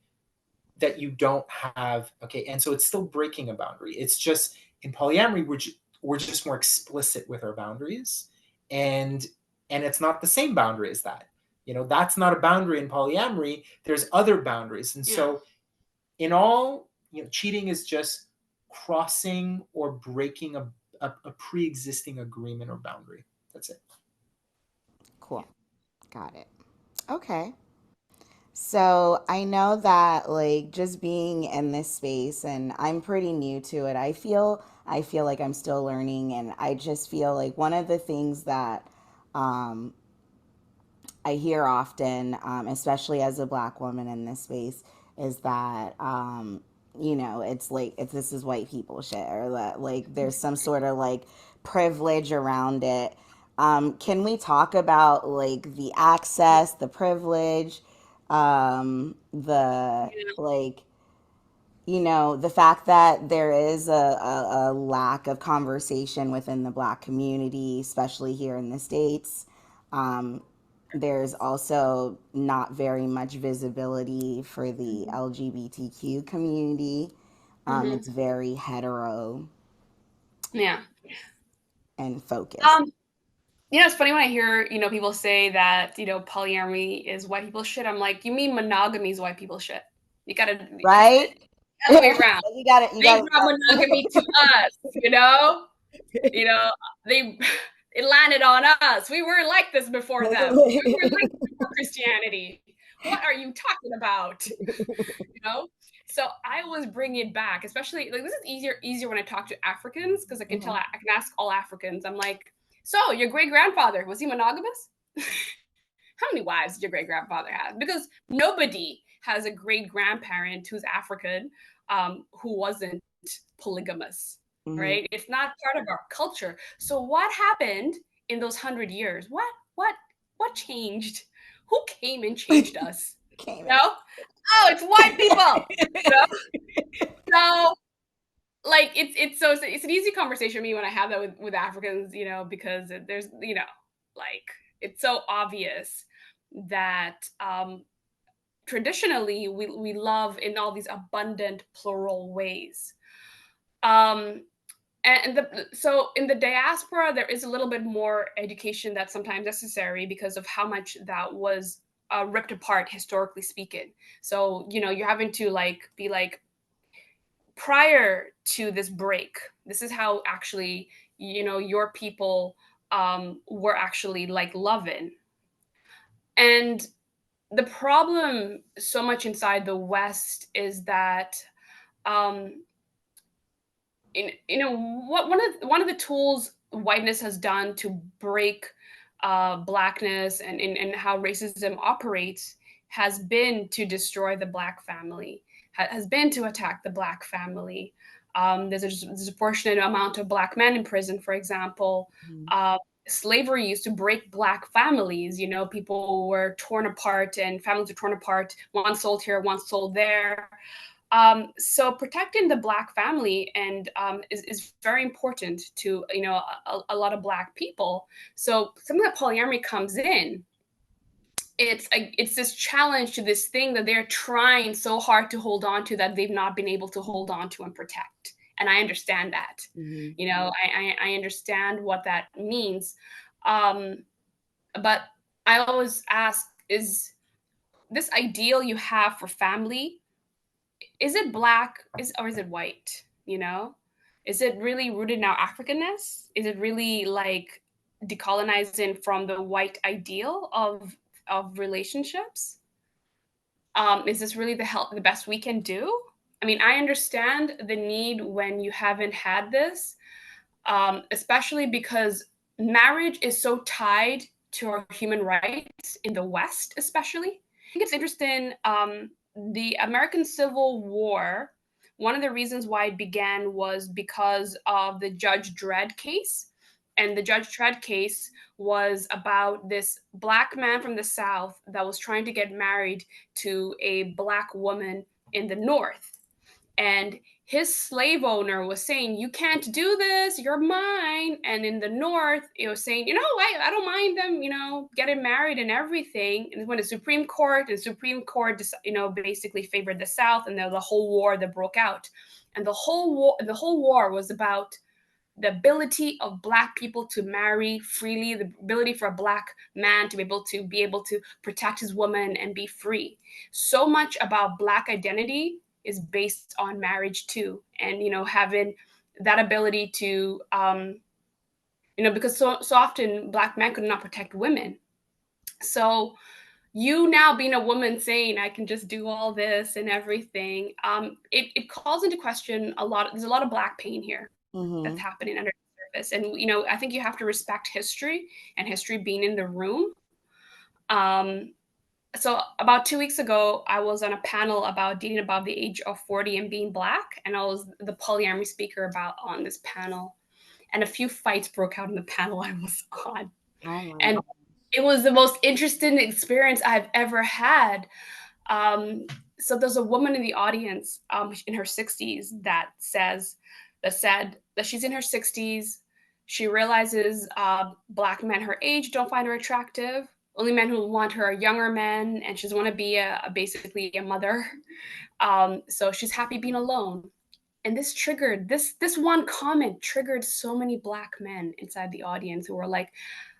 that you don't have. Okay, and so it's still breaking a boundary. It's just in polyamory we're just more explicit with our boundaries, and it's not the same boundary as that. That's not a boundary in polyamory. There's other boundaries, and Yeah. so in all, cheating is just crossing or breaking a pre-existing agreement or boundary. That's it. Cool. Got it. Okay. So I know that like just being in this space and I'm pretty new to it. I feel like I'm still learning and I just feel like one of the things that um I hear often, especially as a black woman in this space, is that it's like if this is white people shit or that like there's some sort of like privilege around it. Can we talk about like the access, the privilege, the like the fact that there is a lack of conversation within the Black community, especially here in the States. Um, there's also not very much visibility for the LGBTQ community. It's very hetero Yeah. and focused. It's funny when I hear, people say that, polyamory is white people shit. I'm like, you mean monogamy is white people shit? You gotta, Right? the other way around. You got it. They brought monogamy to us, they it landed on us. We weren't like this before them. We weren't like this before Christianity. What are you talking about? So I always bring it back, especially like this is easier when I talk to Africans because I can tell I can ask all Africans. I'm like, so your great grandfather, was he monogamous? How many wives did your great grandfather have? Because nobody has a great grandparent who's African who wasn't polygamous, right? It's not part of our culture. So what happened in those 100 years? What changed? Who came and changed us? Oh, it's white people. So like it's an easy conversation for me when I have that with Africans, because there's like it's so obvious that traditionally we love in all these abundant plural ways. So in the diaspora, there is a little bit more education that's sometimes necessary because of how much that was ripped apart historically speaking. So you're having to be like, prior to this break, this is how actually your people were actually like loving. And the problem so much inside the West is that one of the tools whiteness has done to break blackness and how racism operates has been to destroy the Black family, has been to attack the Black family. There's a disproportionate amount of Black men in prison, for example. Slavery used to break Black families. People were torn apart and families were torn apart. One sold here, one sold there. So protecting the Black family and is very important to a lot of Black people. So something that polyamory comes in, it's this challenge to this thing that they're trying so hard to hold on to that they've not been able to hold on to and protect. And I understand that. I understand what that means. But I always ask, is this ideal you have for family, is it Black or is it white? Is it really rooted in our Africanness? Is it really like decolonizing from the white ideal of relationships? Is this really the best we can do? I mean, I understand the need when you haven't had this, especially because marriage is so tied to our human rights in the West, especially. I think it's interesting. The American Civil War, one of the reasons why it began was because of the Judge Dredd case. And the Judge Dredd case was about this Black man from the South that was trying to get married to a Black woman in the North. And his slave owner was saying, you can't do this, you're mine. And in the North, it was saying, I don't mind them, getting married and everything. And when the Supreme Court basically favored the South, and the whole war that broke out. And the whole war was about the ability of Black people to marry freely, the ability for a Black man to be able to protect his woman and be free. So much about Black identity is based on marriage too, and having that ability to because so often Black men could not protect women. So you now being a woman saying I can just do all this and everything, it calls into question there's a lot of Black pain here that's happening under the surface. And I think you have to respect history and history being in the room. So about 2 weeks ago, I was on a panel about dating above the age of 40 and being Black, and I was the polyamory speaker on this panel. And a few fights broke out in the panel I was on. It was the most interesting experience I've ever had. So there's a woman in the audience in her 60s that said that she's in her 60s. She realizes Black men her age don't find her attractive. Only men who want her are younger men, and she doesn't want to be basically a mother. So she's happy being alone. And this one comment triggered so many Black men inside the audience who were like,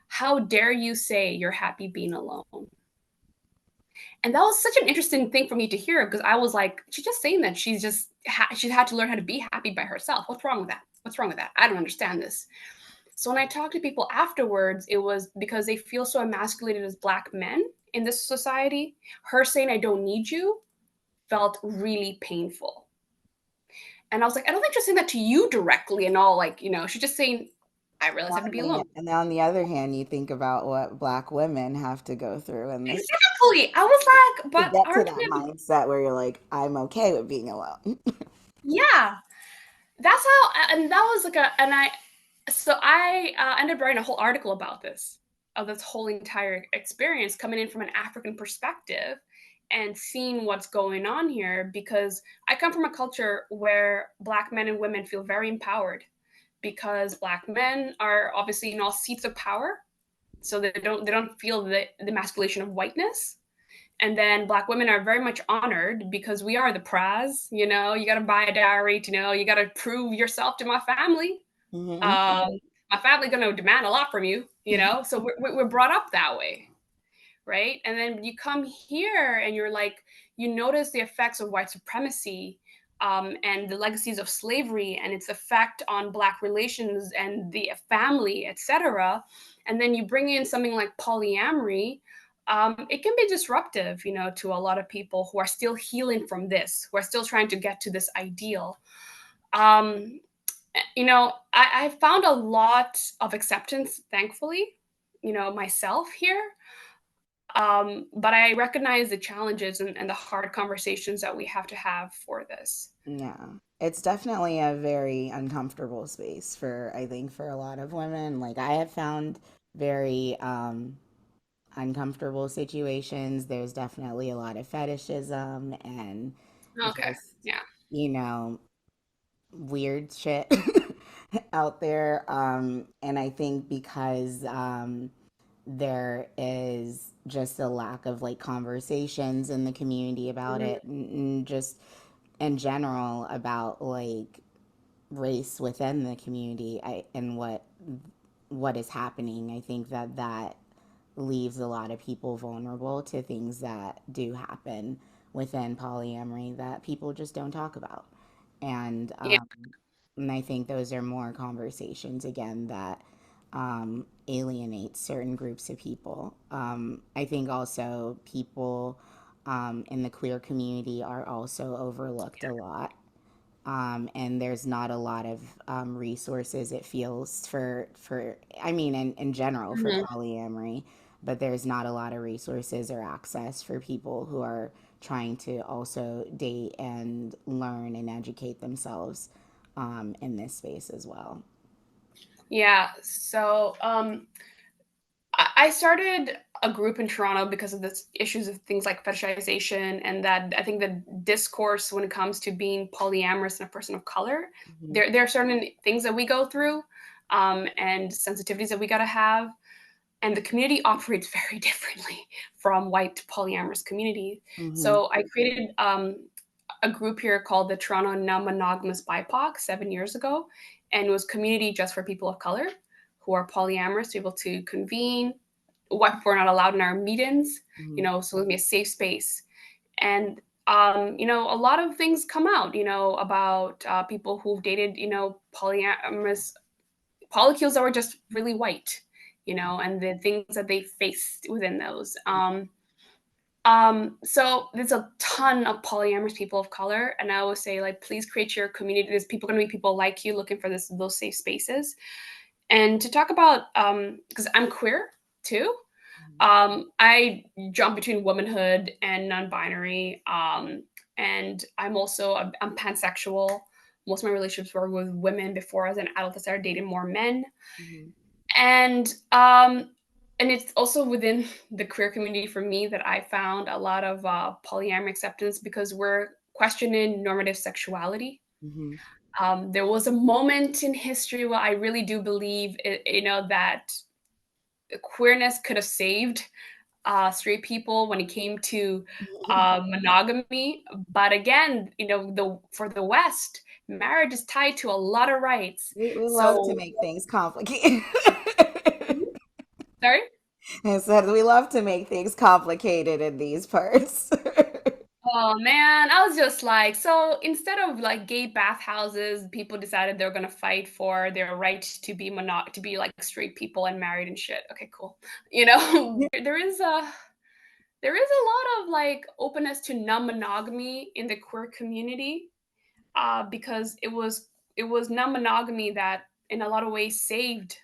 "How dare you say you're happy being alone?" And that was such an interesting thing for me to hear, because I was like, she's just saying that she's had to learn how to be happy by herself. What's wrong with that? What's wrong with that? I don't understand this. So when I talked to people afterwards, it was because they feel so emasculated as Black men in this society. Her saying, "I don't need you," felt really painful. And I was like, I don't think she's saying that to you directly and all, like, she's just saying, "I realize I have to be alone." And on the other hand, you think about what Black women have to go through in this Exactly. I was like, to but get to aren't that we? mindset where you're like, I'm okay with being alone. Yeah. That's how, and that was like I ended up writing a whole article about this, of this whole entire experience coming in from an African perspective and seeing what's going on here, because I come from a culture where Black men and women feel very empowered, because Black men are obviously in all seats of power, so they don't feel the emasculation of whiteness. And then Black women are very much honored because we are the prize. You got to buy a dowry. You got to prove yourself to my family. Mhm. My family going to demand a lot from you. So we're brought up that way, right? And then you come here and you're like, you notice the effects of white supremacy, and the legacies of slavery and its effect on Black relations and the family, etc. And then you bring in something like polyamory. It can be disruptive, to a lot of people who are still healing from this, who are still trying to get to this ideal. Um, I found a lot of acceptance, thankfully, myself here. But I recognize the challenges and the hard conversations that we have to have for this. Yeah. It's definitely a very uncomfortable space for, I think, for a lot of women. Like I have found very uncomfortable situations. There's definitely a lot of fetishism and Okay. just, Yeah. you know, weird shit out there. And I think because there is just a lack of like conversations in the community about Mhm. it, and just in general about like race within the community, and what is happening. I think that leaves a lot of people vulnerable to things that do happen within polyamory that people just don't talk about. And Yeah. and I think those are more conversations again that alienate certain groups of people. I think also people in the queer community are also overlooked a lot. And there's not a lot of resources, it feels, for I mean in general for Mhm. polyamory, but there's not a lot of resources or access for people who are trying to also date and learn and educate themselves in this space as well. Yeah. So I started a group in Toronto because of the issues of things like fetishization, and that I think the discourse when it comes to being polyamorous and a person of color, Mm-hmm. there are certain things that we go through, and sensitivities that we got to have. And the community operates very differently from white polyamorous community. Mm-hmm. So I created a group here called the Toronto Non-Monogamous BIPOC 7 years ago, and it was community just for people of color who are polyamorous, able to convene. White people are not allowed in our meetings, Mm-hmm. so it'll be a safe space. And a lot of things come out, about people who've dated, polyamorous polycules that were just really white, and the things that they faced within those. So there's a ton of polyamorous people of color, and I always say, like, please create your community. There's people going to be people like you looking for those safe spaces, and to talk about because I'm queer too. I jump between womanhood and non-binary, and I'm pansexual. Most of my relationships were with women. Before, as an adult, I started dating more men, Mm-hmm. and and it's also within the queer community for me that I found a lot of polyamory acceptance, because we're questioning normative sexuality. Mm-hmm. There was a moment in history where I really do believe, that queerness could have saved straight people when it came to monogamy. But again, for the West, marriage is tied to a lot of rights. We love to So, make things complicated. sorry. I said we love to make things complicated in these parts. Oh man, I was just like, so instead of like gay bathhouses, people decided they're gonna fight for their right to be to be like straight people and married and shit. Okay, cool. There is a lot of like openness to non-monogamy in the queer community, because it was non-monogamy that in a lot of ways saved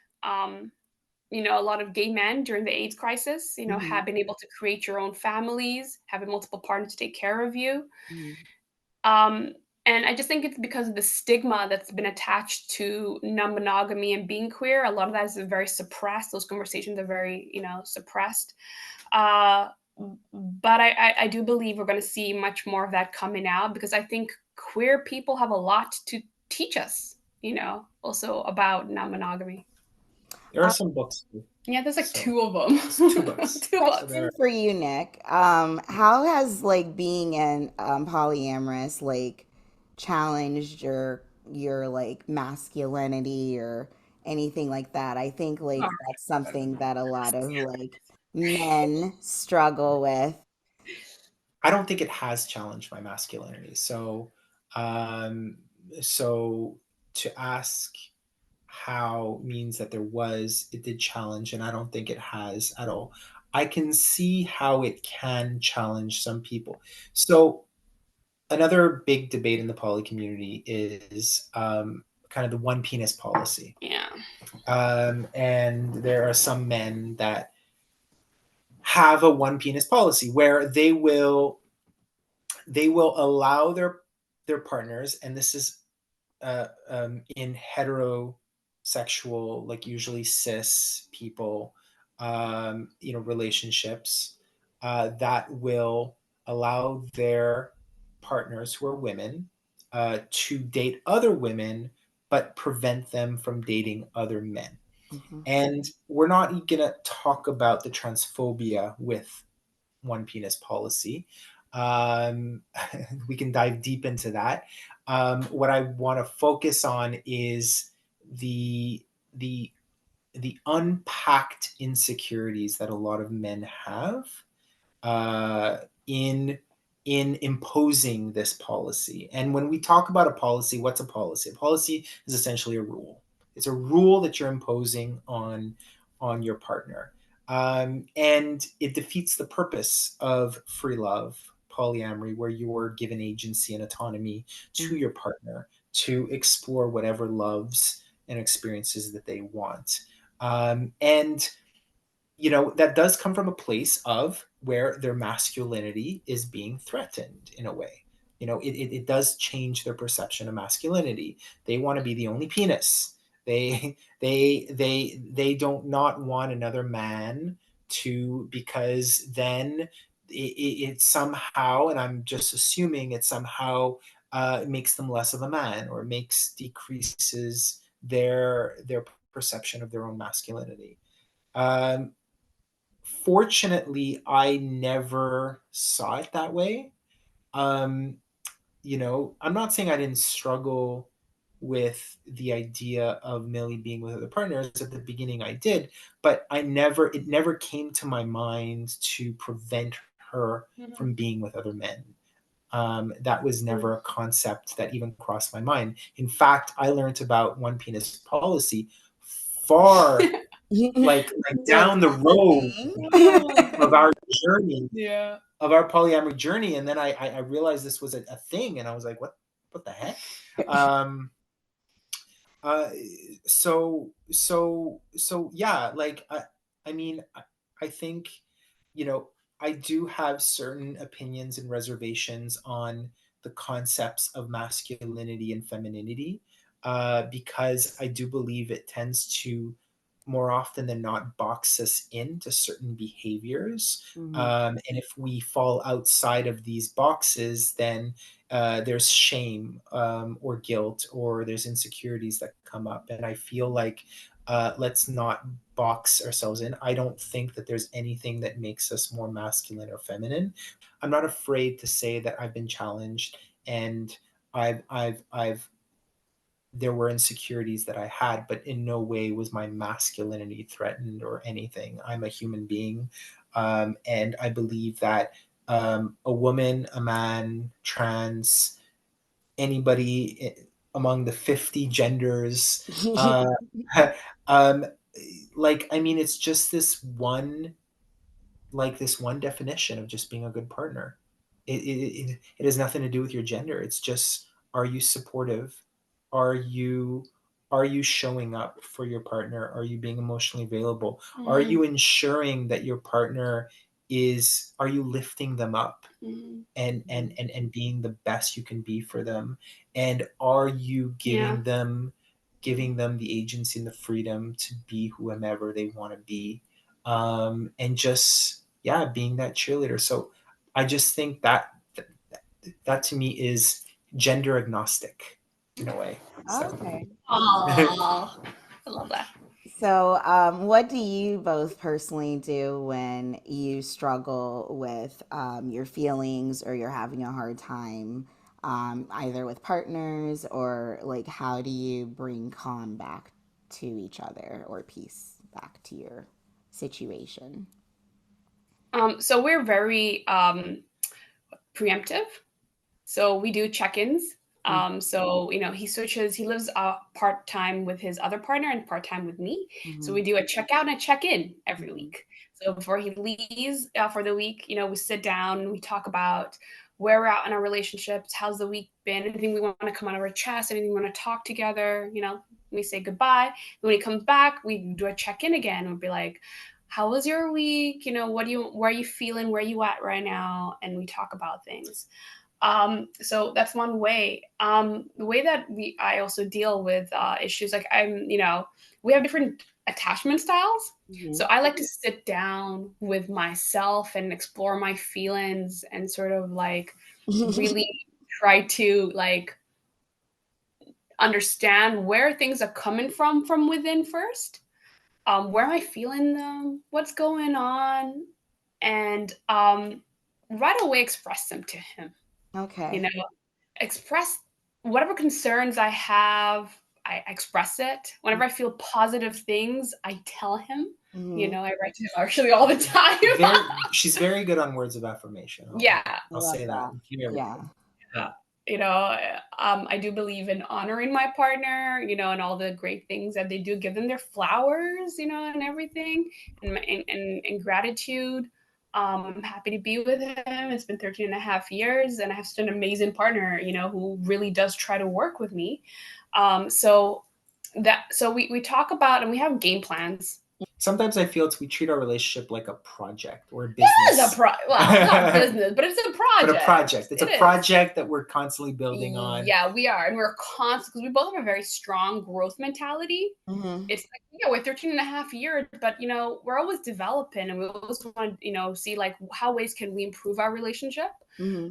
a lot of gay men during the AIDS crisis, Mhm, have been able to create your own families, having multiple partners to take care of you. mhm, Um, and I just think it's because of the stigma that's been attached to non-monogamy and being queer. A lot of that is very suppressed. Those conversations are very, suppressed. Uh, but I do believe we're going to see much more of that coming out, because I think queer people have a lot to teach us, also about non-monogamy. There are some books. Yeah, there's like So two of them. two books. Two So books. there Question for you, Nick. How has like being an polyamorous like challenged your like masculinity or anything like that? I think like that's something that a lot of like men struggle with. I don't think it has challenged my masculinity. Um, so to ask how means that it did challenge, and I don't think it has at all. I can see how it can challenge some people. So another big debate in the poly community is kind of the one penis policy. Yeah. And there are some men that have a one penis policy where they will allow their partners, and this is in heterosexual, like usually cis people, relationships, that will allow their partners who are women to date other women, but prevent them from dating other men. Mhm, And we're not going to talk about the transphobia with one penis policy. Um, we can dive deep into that. What I want to focus on is the the the unpacked insecurities that a lot of men have uh, in in imposing this policy. And when we talk about a policy, what's a policy? A policy is essentially a rule. It's a rule that you're imposing on your partner, and it defeats the purpose of free love, polyamory, where you're given agency and autonomy to mhm, your partner to explore whatever loves and experiences that they want. And that does come from a place of where their masculinity is being threatened in a way. It does change their perception of masculinity. They want to be the only penis. They don't not want another man to, because then it somehow, and I'm just assuming it somehow makes them less of a man, or decreases their perception of their own masculinity. Um, Fortunately, I never saw it that way. Um, I'm not saying I didn't struggle with the idea of Millie being with other partners. At the beginning, I did, but it never came to my mind to prevent her Mhm. from being with other men. That was never a concept that even crossed my mind. In fact, I learned about one penis policy far, You like like down the that's a road thing? of our journey, Yeah. of our polyamory journey, and then I realized this was a thing, and I was like, what the heck? Um, uh, so yeah, like I mean, I think, you know, I do have certain opinions and reservations on the concepts of masculinity and femininity, because I do believe it tends to more often than not box us into certain behaviors. And if we fall outside of these boxes, then there's shame or guilt, or there's insecurities that come up. And I feel like let's not box ourselves in. I don't think that there's anything that makes us more masculine or feminine. I'm not afraid to say that I've been challenged, and I've there were insecurities that I had, but in no way was my masculinity threatened or anything. I'm a human being. And I believe that a woman, a man, trans, anybody among the 50 genders, um, like, I mean, it's just this one definition of just being a good partner. It has nothing to do with your gender. It's just, are you supportive? Are you showing up for your partner? Are you being emotionally available? Are you ensuring that your partner are you lifting them up and being the best you can be for them? And are you giving them the agency and the freedom to be whomever they want to be? And just being that cheerleader. So I just think that to me is gender agnostic in a way. So. Okay. Oh, I love that. So, what do you both personally do when you struggle with your feelings, or you're having a hard time, either with partners, or like how do you bring calm back to each other, or peace back to your situation? So we're very preemptive. So we do check-ins. So, he lives part-time with his other partner and part-time with me. So we do a check-out and a check-in every week. So before he leaves for the week, we sit down and we talk about where we're at in our relationships, how's the week been, anything we want to come out of our chest, anything we want to talk together, we say goodbye. And when he comes back, we do a check-in again. We'll be like, how was your week? Where are you feeling? Where are you at right now? And we talk about things. So that's one way. The way that I also deal with issues, like we have different attachment styles. So I like to sit down with myself and explore my feelings and sort of like really try to like understand where things are coming from within first. Where am I feeling them? What's going on? And right away express them to him. Okay. Express whatever concerns I have. I express it. Whenever I feel positive things, I tell him. I write to him actually all the time. She's very good on words of affirmation. I'll say that. I do believe in honoring my partner, and all the great things that they do. Give them their flowers, and everything, and gratitude. I'm happy to be with him. It's been 13 and a half years, and I have such an amazing partner, who really does try to work with me. So we talk about, and we have game plans. Sometimes I feel we treat our relationship like a project or a business. It is not business, but it's a project. But a project. It's a project that we're constantly building on. Yeah, we are. And we're constantly, because we both have a very strong growth mentality. It's like, we're 13 and a half years, but, we're always developing, and we always want to, see like how ways can we improve our relationship.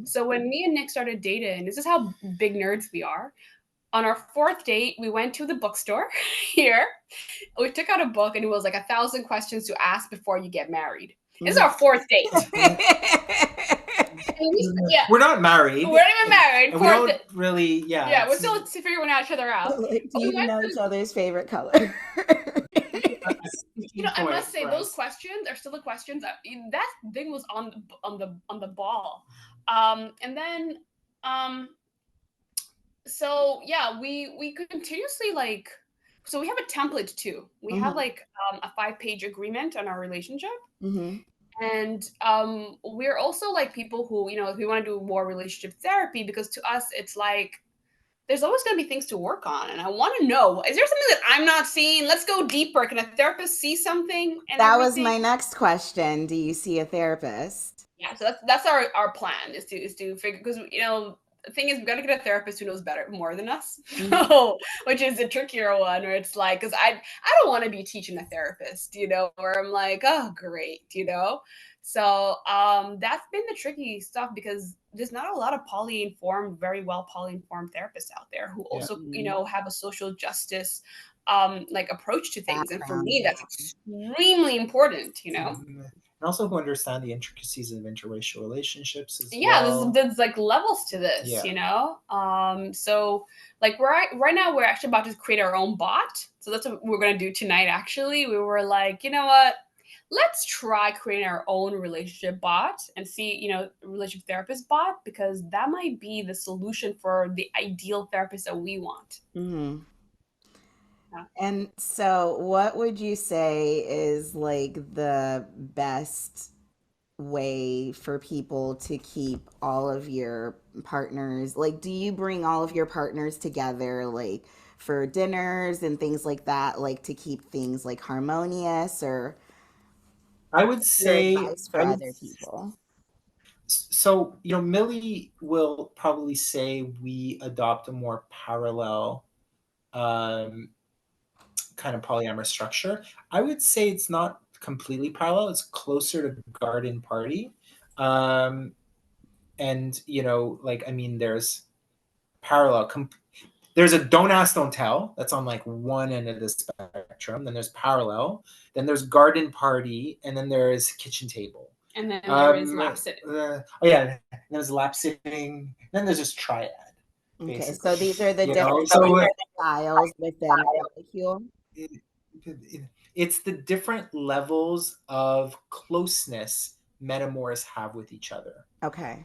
So when me and Nick started dating, this is how big nerds we are. On our fourth date, we went to the bookstore here. We took out a book, and it was like 1,000 questions to ask before you get married. This is our fourth date. We're not married. We're not even married. And we don't really, Yeah, we're still figuring each other out. Do you know each other's favorite color? I must say those questions are still the questions. That thing was on the ball. And then so yeah, we continuously like, so we have a template too. We have like a 5-page agreement on our relationship. And we're also like people who, if we want to do more relationship therapy, because to us it's like there's always going to be things to work on, and I want to know, is there something that I'm not seeing? Let's go deeper. Can a therapist see something? And that was my next question. Do you see a therapist? Yeah, so that's our plan is to figure, because the thing is, we got to get a therapist who knows more than us, Mhm. which is a trickier one. Where it's like, because I don't want to be teaching a therapist, where I'm like, oh, great. So that's been the tricky stuff because there's not a lot of very well poly-informed therapists out there who Yeah. also, have a social justice like approach to things. And for Background, me, that's extremely important. And also who understand the intricacies of interracial relationships as Yeah, well. there's like levels to this, so like right now we're actually about to create our own bot. So that's what we're gonna do tonight. Actually, we were like, you know what, let's try creating our own relationship bot and see, relationship therapist bot, because that might be the solution for the ideal therapist that we want. Mhm. Yeah. And so, what would you say is like the best way for people to keep all of your partners? Like, do you bring all of your partners together, like for dinners and things like that, like to keep things like harmonious, or I would your say advice for other people? so. Millie will probably say we adopt a more parallel um, kind of polyamorous structure. I would say it's not completely parallel. It's closer to garden party. Um, and like, I mean, there's parallel. There's a don't ask, don't tell. That's on like one end of the spectrum. Then there's parallel. Then there's garden party, and then there is kitchen table. And then there is lap sitting. Oh yeah, there's lap sitting. Then there's just triad. Okay, Basically. so these are the You know, different so styles within molecule. it's the different levels of closeness metamors have with each other. Okay.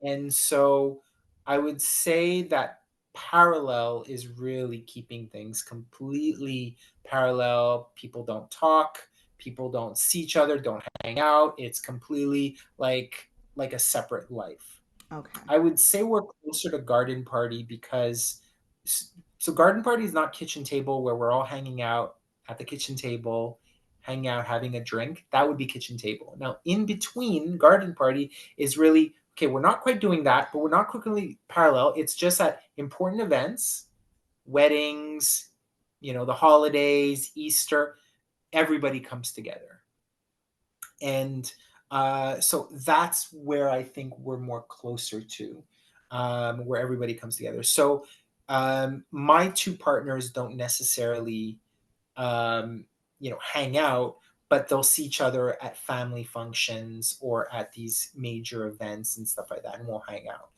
And so I would say that parallel is really keeping things completely parallel. People don't talk, people don't see each other, don't hang out. It's completely like a separate life. Okay. I would say we're closer to garden party because so garden party is not kitchen table where we're all hanging out at the kitchen table, hanging out, having a drink. That would be kitchen table. Now, in between garden party is really okay. We're not quite doing that, but we're not quickly parallel. It's just at important events, weddings, the holidays, Easter, everybody comes together. And so that's where I think we're more closer to, where everybody comes together. So my two partners don't necessarily, hang out, but they'll see each other at family functions or at these major events and stuff like that, and we'll hang out.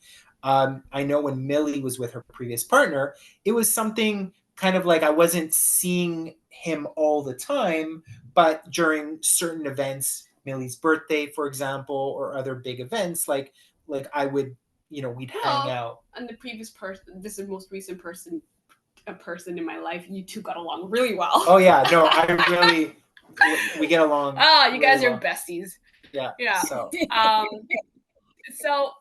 I know when Millie was with her previous partner, it was something kind of like I wasn't seeing him all the time, but during certain events, Millie's birthday, for example, or other big events, like I would, we'd hang out. And the previous person, this is the most recent person, a person in my life, you two got along really well. Oh yeah, no, I really, we get along. Oh, you really guys are well. besties. Yeah. Yeah. So So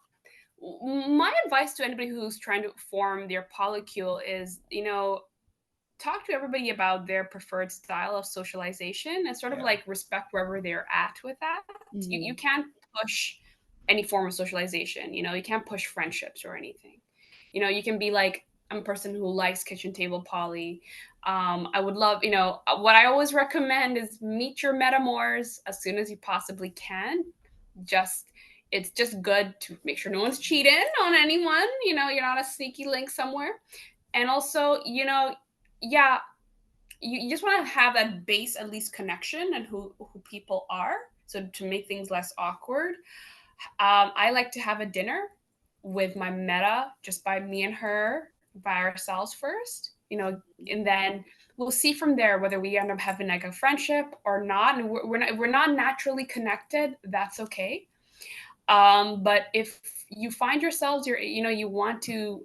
my advice to anybody who's trying to form their polycule is, talk to everybody about their preferred style of socialization and sort of like respect wherever they're at with that. Mm-hmm. You can't push any form of socialization. You can't push friendships or anything. You can be like, I'm a person who likes kitchen table poly. I would love, what I always recommend is meet your metamors as soon as you possibly can. It's just good to make sure no one's cheating on anyone. You're not a sneaky link somewhere. And also, yeah, you just want to have that base at least connection and who people are, so to make things less awkward. I like to have a dinner with my meta, just by me and her, by ourselves first, and then we'll see from there whether we end up having like a friendship or not. And we're not naturally connected, that's okay. But if you find yourselves, you want to,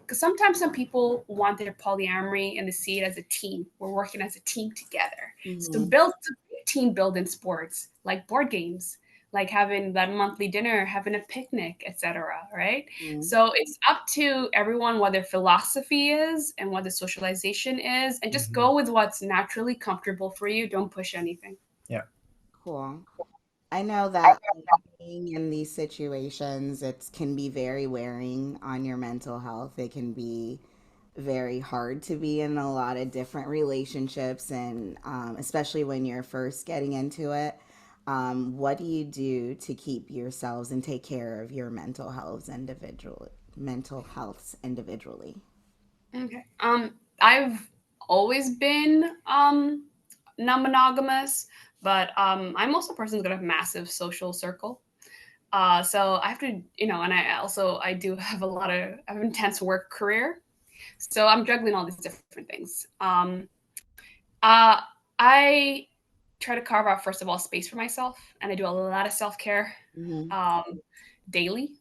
because sometimes some people want their polyamory and to see it as a team. We're working as a team together. Mm-hmm. So build a team build in sports, like board games, like having that monthly dinner, having a picnic, etc. Right? Mm-hmm. So it's up to everyone what their philosophy is and what the socialization is, and just go with what's naturally comfortable for you. Don't push anything. Yeah. Cool. I know that being in these situations, it can be very wearing on your mental health. It can be very hard to be in a lot of different relationships, and especially when you're first getting into it. What do you do to keep yourselves and take care of your mental health individually? Okay. I've always been non-monogamous, but I'm also a person who's got a massive social circle. So I have to, and I do have I have an intense work career. So I'm juggling all these different things. Uh, I try to carve out, first of all, space for myself, and I do a lot of self-care Mm-hmm. um, daily.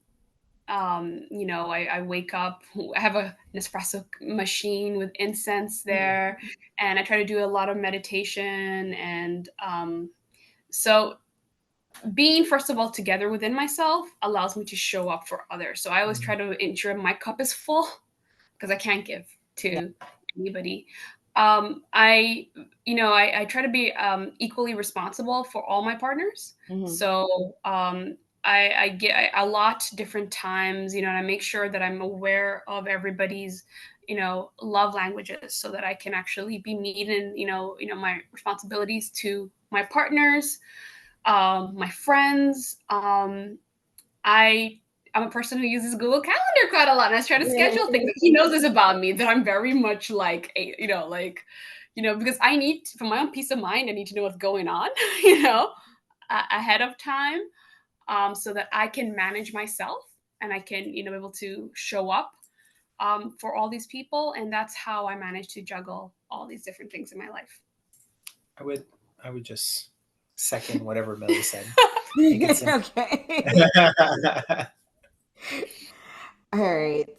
I wake up, I have an espresso machine with incense there, and I try to do a lot of meditation. And so being, first of all, together within myself allows me to show up for others. So I always try to ensure my cup is full because I can't give Yeah. to anybody. I try to be equally responsible for all my partners. Mm-hmm. So I get a lot different times, and I make sure that I'm aware of everybody's, love languages, so that I can actually be meeting, my responsibilities to my partners, my friends. I I'm a person who uses Google Calendar quite a lot, and I try to schedule things. He knows this about me, that I'm very much like because I need, for my own peace of mind, I need to know what's going on, ahead of time, so that I can manage myself and I can be able to show up for all these people, and that's how I manage to juggle all these different things in my life. I would I would just second whatever Millie said. Make it simple. Okay. All right.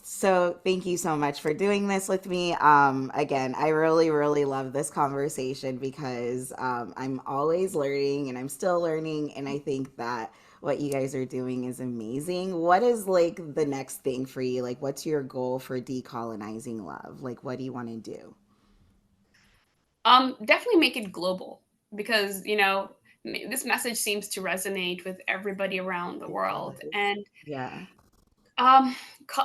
So thank you so much for doing this with me. Again, I really, really love this conversation because I'm always learning and I'm still learning, and I think that what you guys are doing is amazing. What is like the next thing for you? Like, what's your goal for decolonizing love? Like, what do you want to do? Definitely make it global, because this message seems to resonate with everybody around the It world. does. And Yeah. um,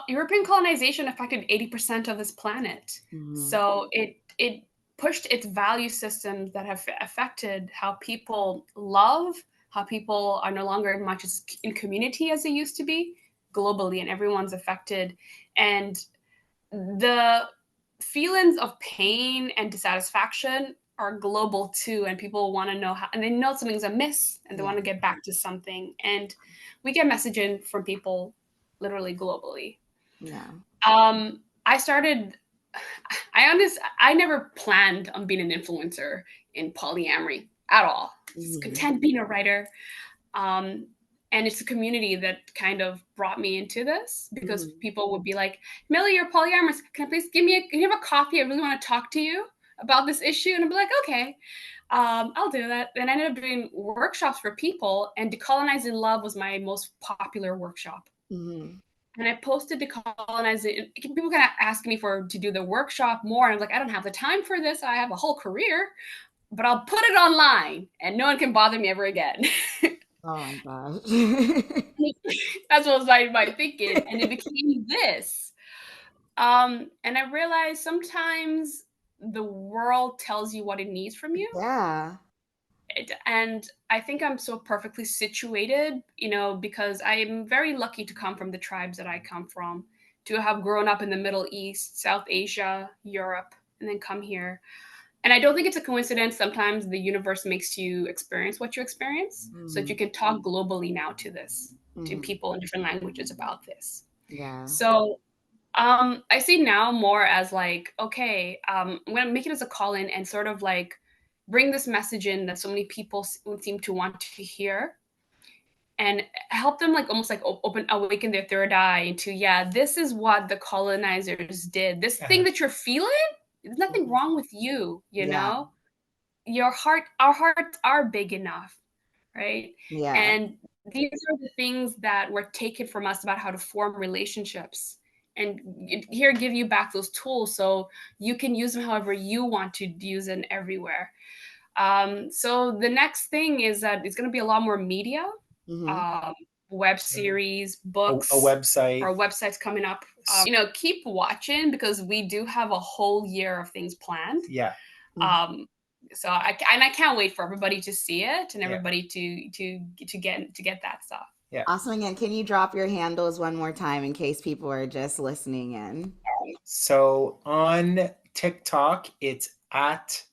European colonization affected 80% of this planet. Hmm. So it pushed its value systems that have affected how people love, how people are no longer as much as in community as they used to be globally, and everyone's affected. And the feelings of pain and dissatisfaction are global too, and people want to know how, and they know something's amiss, and they want Yeah. to get back to something. And we get messaging from people literally globally. Yeah. I started, I never planned on being an influencer in polyamory at all. Just Hmm. content being a writer. Um, and it's a community that kind of brought me into this, because Hmm. people would be like, Millie, you're polyamorous. Can I please can you have a coffee? I really want to talk to you about this issue. And I'd be like, okay, I'll do that. And I ended up doing workshops for people, and Decolonizing Love was my most popular workshop. Hmm. And I posted Decolonizing. People kind of ask me to do the workshop more. And I'm like, I don't have the time for this. I have a whole career, but I'll put it online and no one can bother me ever again. Oh my gosh. That's what was my thinking, and it became this. And I realized sometimes the world tells you what it needs from you. Yeah. And I think I'm so perfectly situated, because I am very lucky to come from the tribes that I come from, to have grown up in the Middle East, South Asia, Europe, and then come here. And I don't think it's a coincidence. Sometimes the universe makes you experience what you experience, so that Hmm. you can talk globally now to this, to Hmm. people in different languages about this. Yeah. So I see now more as like, okay, I'm gonna make it as a call in, and sort of like bring this message in that so many people seem to want to hear, and help them, like almost like awaken their third eye into, yeah, this is what the colonizers did. This thing Uh, that you're feeling, there's nothing Mhm. wrong with you. Yeah. Our hearts are big enough, right? Yeah. And these are the things that were taken from us about how to form relationships. And here, give you back those tools so you can use them however you want to use them everywhere. So the next thing is that it's going to be a lot more media, Hmm. um, web series, A books, website. or websites coming up. Keep watching because we do have a whole year of things planned. Yeah. Um, I can't wait for everybody to see it and Yeah. everybody to get that stuff. Yeah. Awesome. Again, can you drop your handles one more time in case people are just listening in? So on TikTok, it's at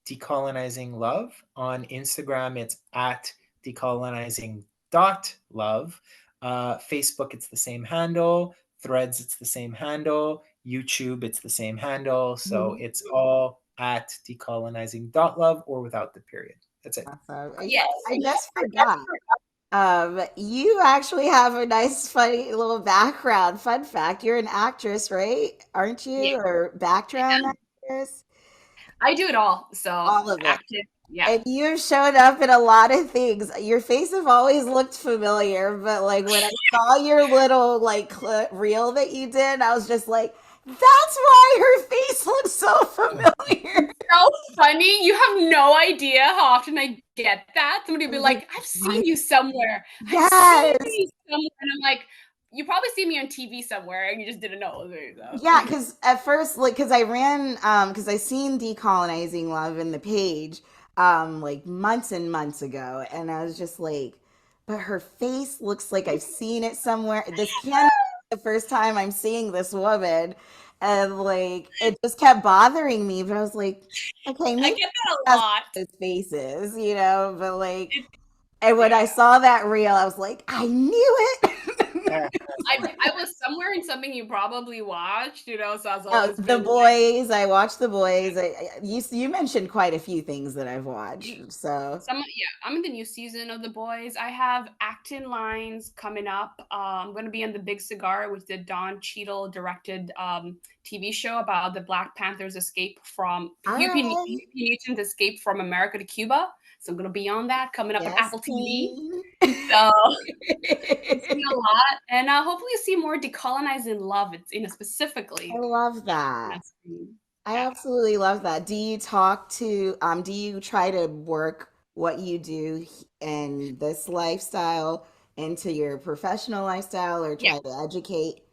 Decolonizing Love. On Instagram, it's at decolonizing.love. Facebook, it's the same handle. Threads, it's the same handle. YouTube, it's the same handle. So Mhm. it's all at decolonizing.love or without the period. That's it. Awesome. Yes. I just forgot. You actually have a nice, funny little background. Fun fact, you're an actress, right? Aren't Yeah, you? Or background actress? I do it all. So All of it. active. Yeah. And you've shown up in a lot of things. Your face have always looked familiar, but like when I saw your little like reel that you did, I was just like, that's why her face looks so familiar. So funny. You have no idea how often I get that. Somebody will be Like, like, I've why? seen you somewhere. I've seen Yes. you somewhere. And I'm like, you probably see me on TV somewhere and you just didn't know it was me. Yeah, So. because at first, like, because I ran, because I seen Decolonizing Love in the page, like months and months ago, and I was just like, but her face looks like I've seen it somewhere. This can't be the first time I'm seeing this woman, and like, it just kept bothering me. But I was like, okay, I maybe get that a that's lot. his faces, you know. But like, It, and when I yeah. saw that reel, I was like, I knew it. I was somewhere in something you probably watched, so I've Oh, always The been like, Boys. I watched The Boys. You mentioned quite a few things that I've watched. So, I'm in the new season of The Boys. I have acting lines coming up. I'm going to be on The Big Cigar, which the Don Cheadle directed TV show about the Black Panthers' escape from all right. Huey Newton's escape from America to Cuba. So I'm going to be on that coming up on Yes, Apple TV. Queen. So you'll see a lot, and hopefully you see more decolonizing love. I Specifically. love On that. that screen. I Yeah. absolutely love that. Do you try to work what you do in this lifestyle into your professional lifestyle or Yeah. try to educate?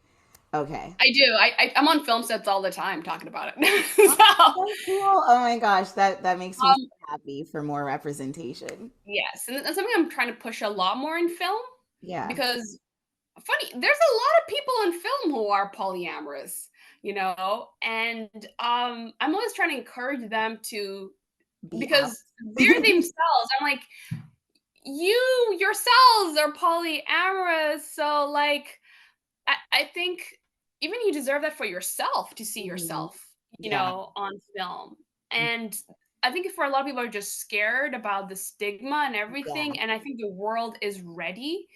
Okay. I do. I'm on film sets all the time talking about it. Oh, So, so cool. Oh my gosh, that makes me so um, happy for more representation. yes, and that's something I'm trying to push a lot more in film Yeah. because funny, there's a lot of people in film who are polyamorous, and I'm always trying to encourage them to Be out. because they're themselves. I'm like, you yourselves are polyamorous, so like I think even you deserve that for yourself to see Mhm. yourself, Yeah. on film. And I think for a lot of people are just scared about the stigma and Yeah. everything. And I think the world is ready.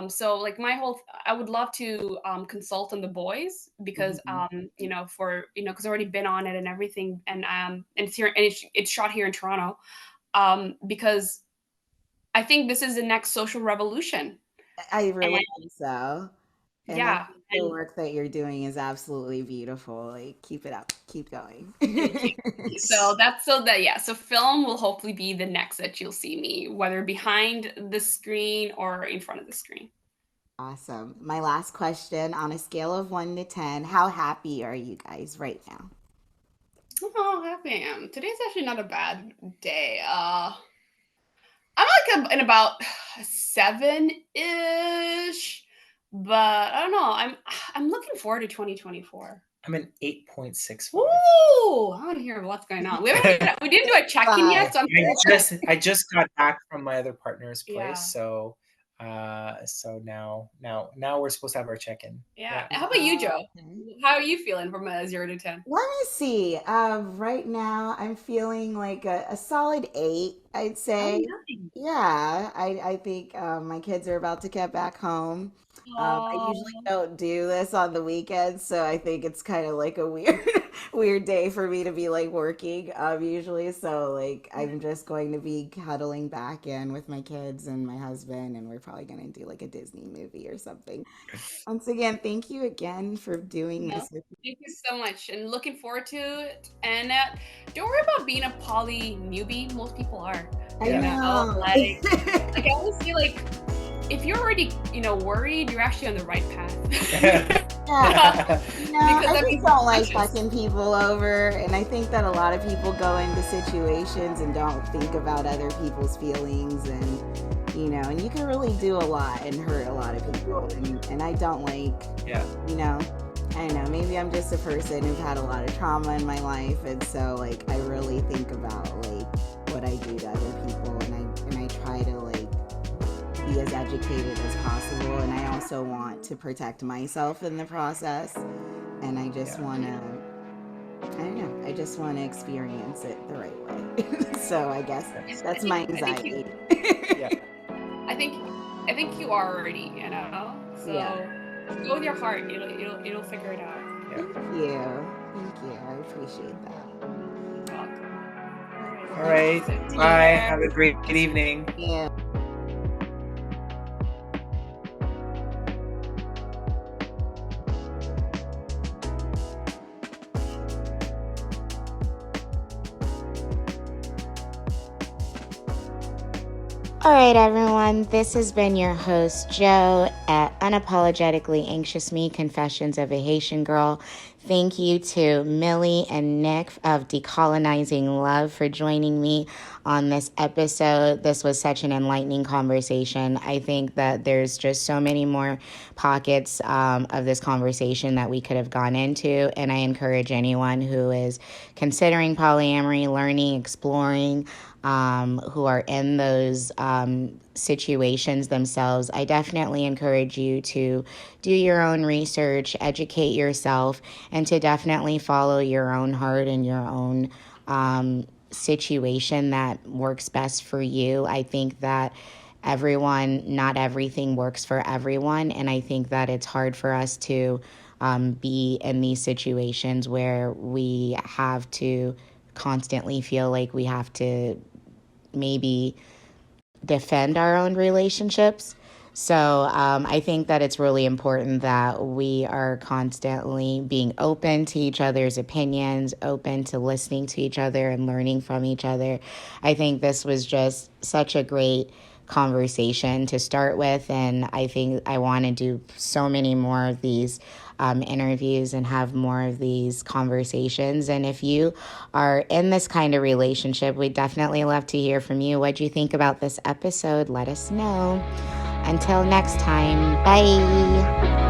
So like I would love to consult on The Boys because Mhm. because I've already been on it and everything, and it's here and it's shot here in Toronto, because I think this is the next social revolution. I And really think so. And I yeah, think the and work that you're doing is absolutely beautiful. Like, keep it up. Keep going. thank you. So film will hopefully be the next that you'll see me, whether behind the screen or in front of the screen. Awesome. My last question on a scale of 1 to 10, how happy are you guys right now? Oh, happy I am. Today's actually not a bad day. I'm like in about 7-ish, but I don't know. I'm looking forward to 2024. I'm an 8.65. Ooh, I want to hear what's going on. We didn't do a check-in Five. yet, so I'm I just got back from my other partner's place, yeah. so now we're supposed to have our check-in. Yeah. How about you, Joe? Okay. How are you feeling from a 0 to 10? Let me see. Right now, I'm feeling like a solid 8, I'd Oh, say. nice. Yeah, I think my kids are about to get back home. I usually don't do this on the weekends, so I think it's kind of like a weird, weird day for me to be like working, usually. So like I'm just going to be cuddling back in with my kids and my husband, and we're probably gonna do like a Disney movie or something. Once again, thank you again for doing No, this with me. thank you so much, and looking forward to it. And don't worry about being a poly newbie. Most people are. I You Yeah. know, know. like I always say, like if you're already worried, you're actually on the right path. Yeah. No, Because I that just means don't you're like conscious. fucking people over, and I think that a lot of people go into situations and don't think about other people's feelings, and you can really do a lot and hurt a lot of people, and I don't like, Yeah. you know, I don't know, maybe I'm just a person who's had a lot of trauma in my life, and so like I really think about like what I do to other people, and I try to like be as educated as possible, and I also want to protect myself in the process, and I just Yeah. want to, I don't know, I just want to experience it the right way. So I guess Yes. that's my I think you anxiety. Yeah. I think I think you are already, So Yeah. go with your heart. It'll figure it out. Yeah. Thank you, I appreciate that. Welcome. All right. Take Bye. care. Have a great evening. Yeah. All right, everyone. This has been your host, Joe, at Unapologetically Anxious Me, Confessions of a Haitian Girl. Thank you to Millie and Nick of Decolonizing Love for joining me on this episode. This was such an enlightening conversation. I think that there's just so many more pockets of this conversation that we could have gone into, and I encourage anyone who is considering polyamory, learning, exploring, who are in those situations themselves, I definitely encourage you to do your own research, educate yourself, and to definitely follow your own heart and your own situation that works best for you. I think that not everything works for everyone, and I think that it's hard for us to be in these situations where we have to constantly feel like we have to maybe defend our own relationships. So I think that it's really important that we are constantly being open to each other's opinions, open to listening to each other and learning from each other. I think this was just such a great conversation to start with, and I think I want to do so many more of these interviews and have more of these conversations. And if you are in this kind of relationship, we'd definitely love to hear from you. What do you think about this episode? Let us know. Until next time, bye.